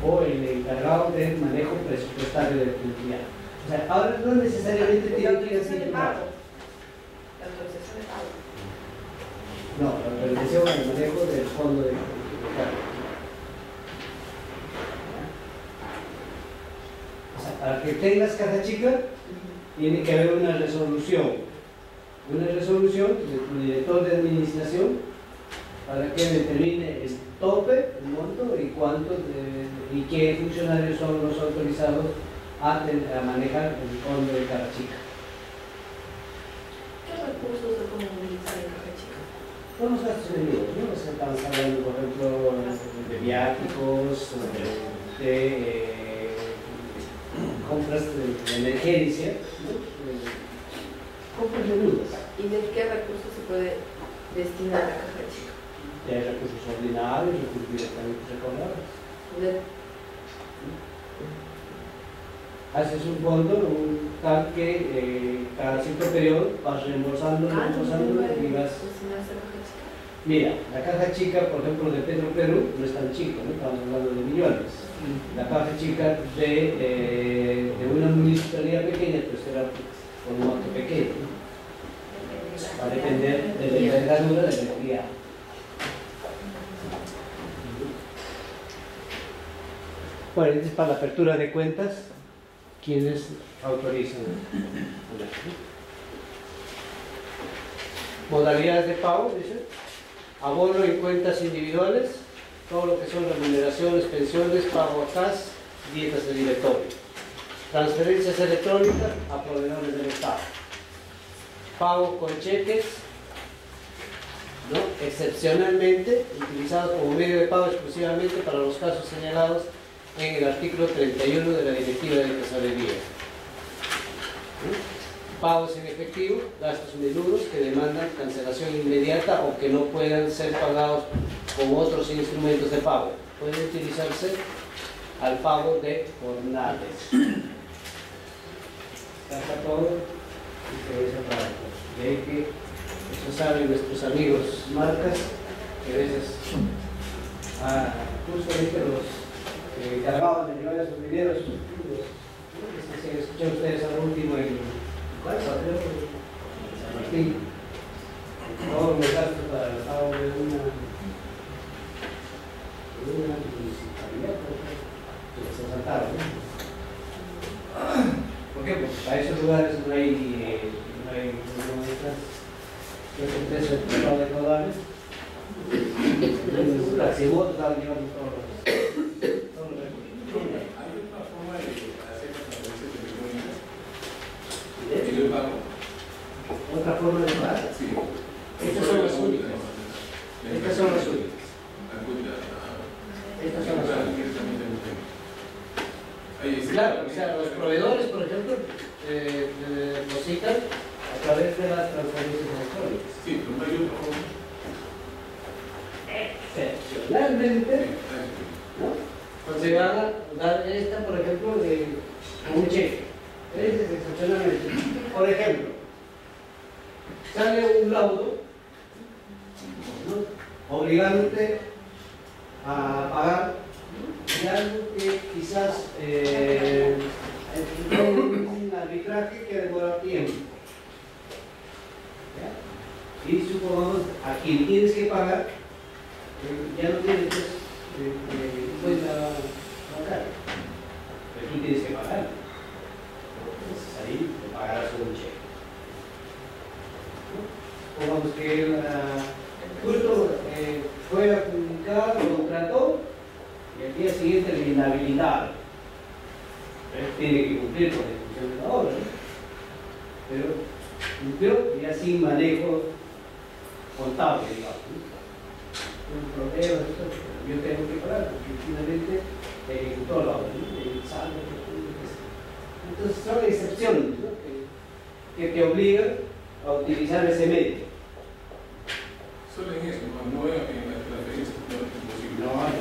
[SPEAKER 1] o el encargado del manejo presupuestario de la entidad. O sea, ahora no necesariamente tiene que ir así.
[SPEAKER 4] La autorización de pago.
[SPEAKER 1] No, la autorización al manejo del fondo de cargo. O sea, para que tengas caja chica, tiene que haber una resolución de tu director de administración para que determine el tope, el monto y cuánto y qué funcionarios son los autorizados a manejar el fondo de caja chica.
[SPEAKER 3] ¿Qué recursos se pueden utilizar en caja chica?
[SPEAKER 1] Son los gastos medidos, ¿no? Estamos hablando, por ejemplo, de viáticos, de compras de emergencia, ¿no? Compras menudas.
[SPEAKER 3] ¿Y de qué recursos se puede destinar a la caja chica?
[SPEAKER 1] De recursos ordinarios, recursos directamente recaudados. Haces un fondo, tal que cada cierto periodo vas reembolsando y vas. Mira, la caja chica, por ejemplo, de Petro Perú no es tan chica, ¿no? Estamos hablando de millones. La caja chica de una municipalidad pequeña, pues será con un monto pequeño, ¿no? Va a depender de la envergadura de la entidad. Bueno, este es para la apertura de cuentas, quienes autorizan. Modalidades de pago, dice, abono en cuentas individuales, todo lo que son remuneraciones, pensiones, pago a CAS, dietas de directorio. Transferencias electrónicas a proveedores del Estado. Pago con cheques, ¿no? Excepcionalmente utilizados como medio de pago exclusivamente para los casos señalados en el artículo 31 de la Directiva de Tesorería. Pagos en efectivo, gastos menudos que demandan cancelación inmediata o que no puedan ser pagados con otros instrumentos de pago. Puede utilizarse al pago de jornales. Saca todo y se ve separado. De ahí que eso saben nuestros amigos marcas, que a veces justamente los cargaban de llevar a sus dineros, sus títulos. Si escuchan ustedes al último en ¿cuál? San Martín. Todos los gastos para el pago de una municipalidad, que se saltaron, ¿no? ¿Por qué? Porque para esos lugares no hay empresas de tratado de caudales. Si vos estaban llevando todos los recursos.
[SPEAKER 5] Hay otra forma de hacer transferencias electrónicas.
[SPEAKER 1] Otra forma de pagar.
[SPEAKER 5] Sí.
[SPEAKER 1] Estas son las únicas. Estas son las únicas. Estas son las únicas. Claro, o sea, los proveedores, por ejemplo, depositan a través de las transferencias electrónicas.
[SPEAKER 5] Sí, pero no hay otra forma.
[SPEAKER 1] Excepcionalmente, ¿no? Cuando se van a dar esta, por ejemplo, con un cheque. Es excepcionalmente. Por ejemplo, sale un laudo, ¿no?, obligándote a pagar de algo que quizás un arbitraje que demora tiempo. ¿Ya? Y supongamos a quien tienes que pagar, ya no tienes cuenta bancaria, pero tú tienes que pagar. Entonces ahí te pagarás con un cheque. Pongamos que el culto fue adjudicado, lo contrató y al día siguiente le inhabilitaron. Él tiene que cumplir con la ejecución de la obra, ¿no? Pero cumplió ya sin manejo contable, digamos, ¿no? Un problema, yo tengo que pagar porque finalmente ejecutó la obra, ¿no? El saldo, entonces son excepciones, ¿no?, que te obligan a utilizar ese medio.
[SPEAKER 5] Solo en eso, no en las transferencias, no es imposible.
[SPEAKER 1] No hay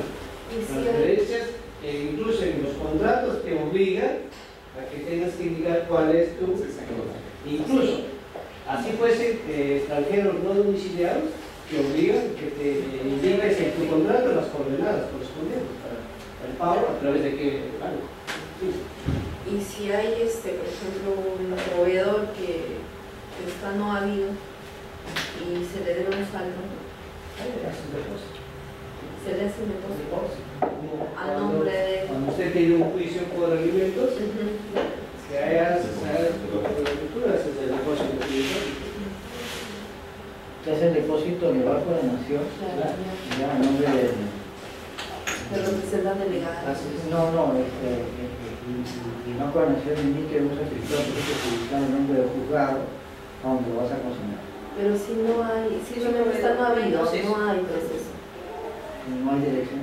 [SPEAKER 1] transferencias, incluso en los contratos te obligan a que tengas que indicar cuál es tu. Incluso, así fuesen extranjeros no domiciliados, te obligan que te indiques en tu contrato las coordenadas correspondientes para el pago a través de qué banco. Sí.
[SPEAKER 3] Y si hay, por ejemplo, un proveedor que está no habido y se le debe un saldo, se le hace un depósito a nombre de...
[SPEAKER 1] Cuando usted tiene un juicio por alimentos, que haya ese depósito.
[SPEAKER 2] Se hace el depósito en el Banco de la Nación, ya a nombre de...
[SPEAKER 3] Pero que se da delegada.
[SPEAKER 2] No, el Banco de la Nación emite un certificado judicial en nombre del juzgado a donde lo vas a cocinar.
[SPEAKER 3] Pero si no hay, si está no ha habido, no hay proceso.
[SPEAKER 2] No hay dirección.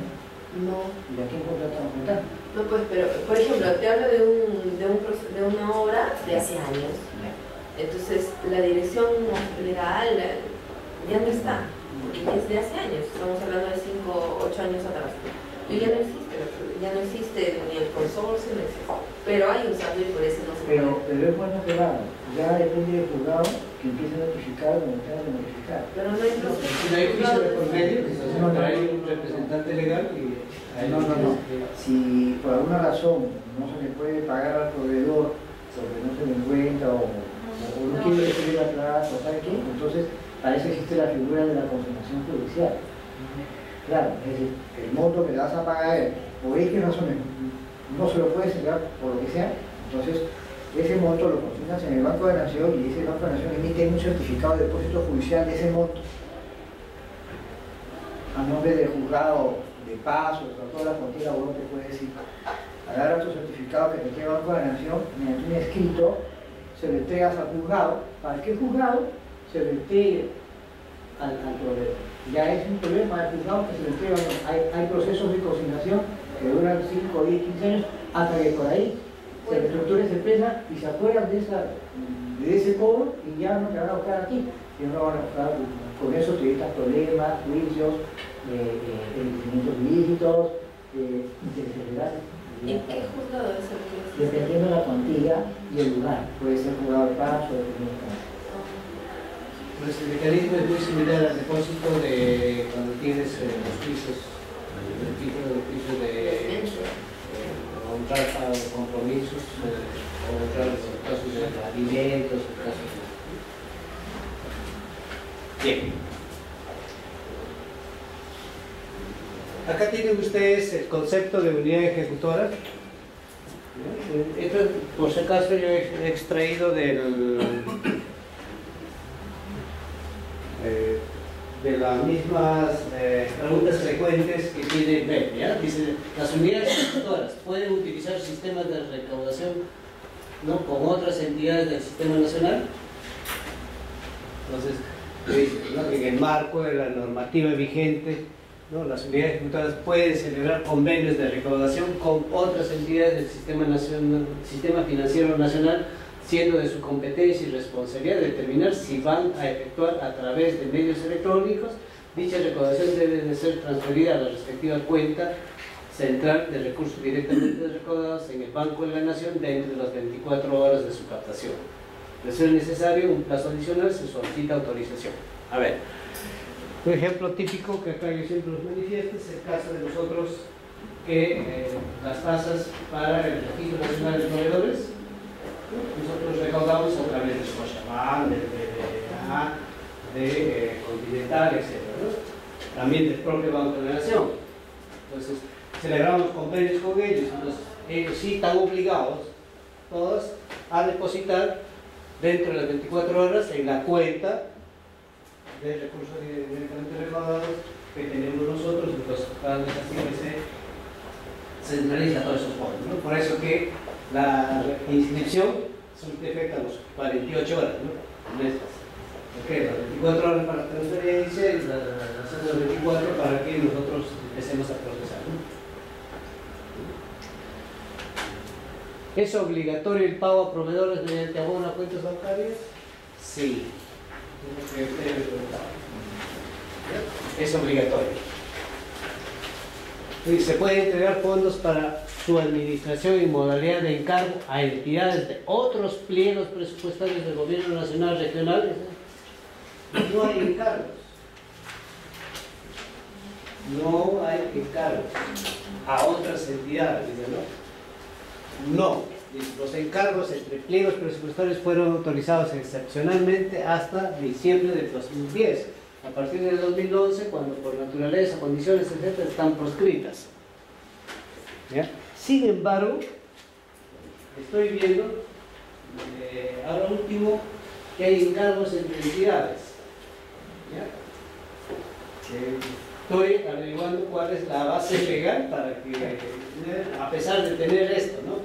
[SPEAKER 3] No.
[SPEAKER 2] ¿Y a quién contrata a contar?
[SPEAKER 3] No, pues, pero, por ejemplo, te hablo de una obra de hace años. Entonces, la dirección legal ya no está, porque es de hace años, estamos hablando de 5 o 8 años atrás. Y ya no existe ni el consorcio, no existe. Pero hay un saldo y por eso no se puede.
[SPEAKER 2] Pero es bueno que lo hagan. Ya depende del juzgado que empiece a notificar o no tenga que notificar.
[SPEAKER 3] Pero no hay proceso.
[SPEAKER 1] Si no hay juicio de por medio, no trae un representante legal y...
[SPEAKER 2] No. Si por alguna razón no se le puede pagar al proveedor porque no se le encuentra o no quiere recibir la plata o sabe qué, entonces para eso existe la figura de la consignación judicial. Claro, es decir, el monto que le vas a pagar a él, por X razones, no se lo puedes entregar por lo que sea, entonces ese monto lo consignas en el Banco de la Nación y ese Banco de la Nación emite un certificado de depósito judicial de ese monto a nombre del juzgado de paso, de toda la frontera, uno te puede decir, agarra tu certificado que te entrega el Banco de la Nación, mediante un escrito, se lo entregas al juzgado, para que el juzgado se lo entregue al proveedor. Ya es un problema del juzgado que se lo entrega, hay procesos de consignación que duran 5, 10, 15 años, hasta que por ahí se reestructure esa empresa y se acuerdan de ese cobro y ya no te van a buscar aquí, y no van a buscar, con eso te evitas problemas, juicios, enriquecimientos ilícitos, intereses legales.
[SPEAKER 3] ¿En qué juzgado es el que es?
[SPEAKER 2] Dependiendo de la cuantía y el lugar, puede ser juzgado de paz o de primer grado.
[SPEAKER 1] Pues el mecanismo es muy similar al depósito de cuando tienes los pisos, el piso de honrar a compromisos, honrar los casos de alimentos, casos de... Bien. Acá tienen ustedes el concepto de unidad ejecutora. Esto, por si acaso, yo he extraído de las mismas preguntas frecuentes que tiene BEP, ¿ya? Dice, las unidades ejecutoras pueden utilizar sistemas de recaudación, ¿no?, con otras entidades del sistema nacional. Entonces, dice, ¿no?, que en el marco de la normativa vigente, ¿no?, las unidades ejecutoras pueden celebrar convenios de recaudación con otras entidades del sistema financiero nacional, siendo de su competencia y responsabilidad determinar si van a efectuar a través de medios electrónicos. Dicha recaudación debe de ser transferida a la respectiva cuenta central de recursos directamente recaudados en el Banco de la Nación dentro de las 24 horas de su captación. De ser necesario un plazo adicional, se solicita autorización. A ver, un ejemplo típico que acá yo siempre los manifiesto es el caso de nosotros que las tasas para el Registro Nacional de Proveedores, nosotros recaudamos a través de Scotiabank, de Continental, etc., ¿no?, también del propio Banco de la Nación. Entonces, celebramos convenios con ellos, entonces ellos sí están obligados, todos, a depositar dentro de las 24 horas en la cuenta de recursos directamente recaudados que tenemos nosotros. Entonces, cada vez así se centraliza todos esos fondos, ¿no? Por eso que la inscripción surte efecto a los 48 horas, ¿no? Okay, las 24 horas para la transferencia y las 24 para que nosotros empecemos a procesar, ¿no? ¿Es obligatorio el pago a proveedores mediante abono a cuentas bancarias? Sí. Es obligatorio. Y se puede entregar fondos para su administración y modalidad de encargo a entidades de otros pliegos presupuestarios del gobierno nacional, regional. No hay encargos. No hay encargos a otras entidades, ¿no? No. Los encargos entre pliegos presupuestarios fueron autorizados excepcionalmente hasta diciembre del 2010. A partir del 2011, cuando por naturaleza, condiciones, etc., están proscritas. ¿Ya? Sin embargo, estoy viendo, ahora último, que hay encargos entre entidades. ¿Ya? Estoy averiguando cuál es la base legal para que, a pesar de tener esto, ¿no?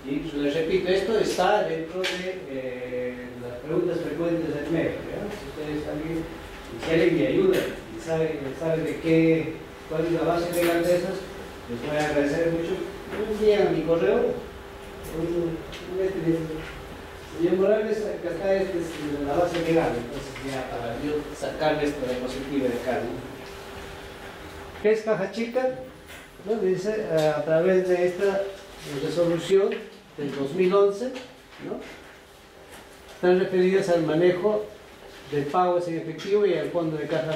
[SPEAKER 1] Y les repito, esto está dentro de las preguntas frecuentes del MEF. Si alguien me ayuda y sabe de cuál es la base legal de esas, les voy a agradecer mucho. Me envían a mi correo. Señor Morales, acá está la base legal, entonces ya para yo sacarle esta diapositiva de acá, ¿no? ¿Qué es caja chica? ¿No? Dice, a través de esta resolución del 2011, ¿no?, están referidas al manejo de pagos en efectivo y al fondo de caja,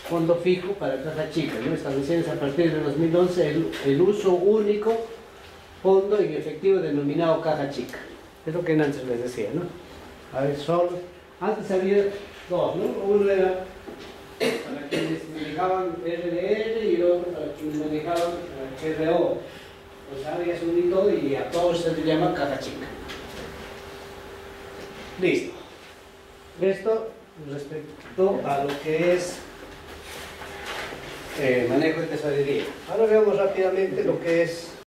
[SPEAKER 1] fondo fijo para caja chica, ¿no?, estableciendo a partir de 2011 el uso único fondo en efectivo denominado caja chica. Es lo que antes les decía, ¿no? A ver, solo, antes había dos, ¿no? Uno era para quienes manejaban RDR y el otro para quienes manejaban RO. Pues ahora ya se unió y a todos se les llama caja chica. Listo. Esto respecto a lo que es manejo de tesorería. Ahora veamos rápidamente lo que es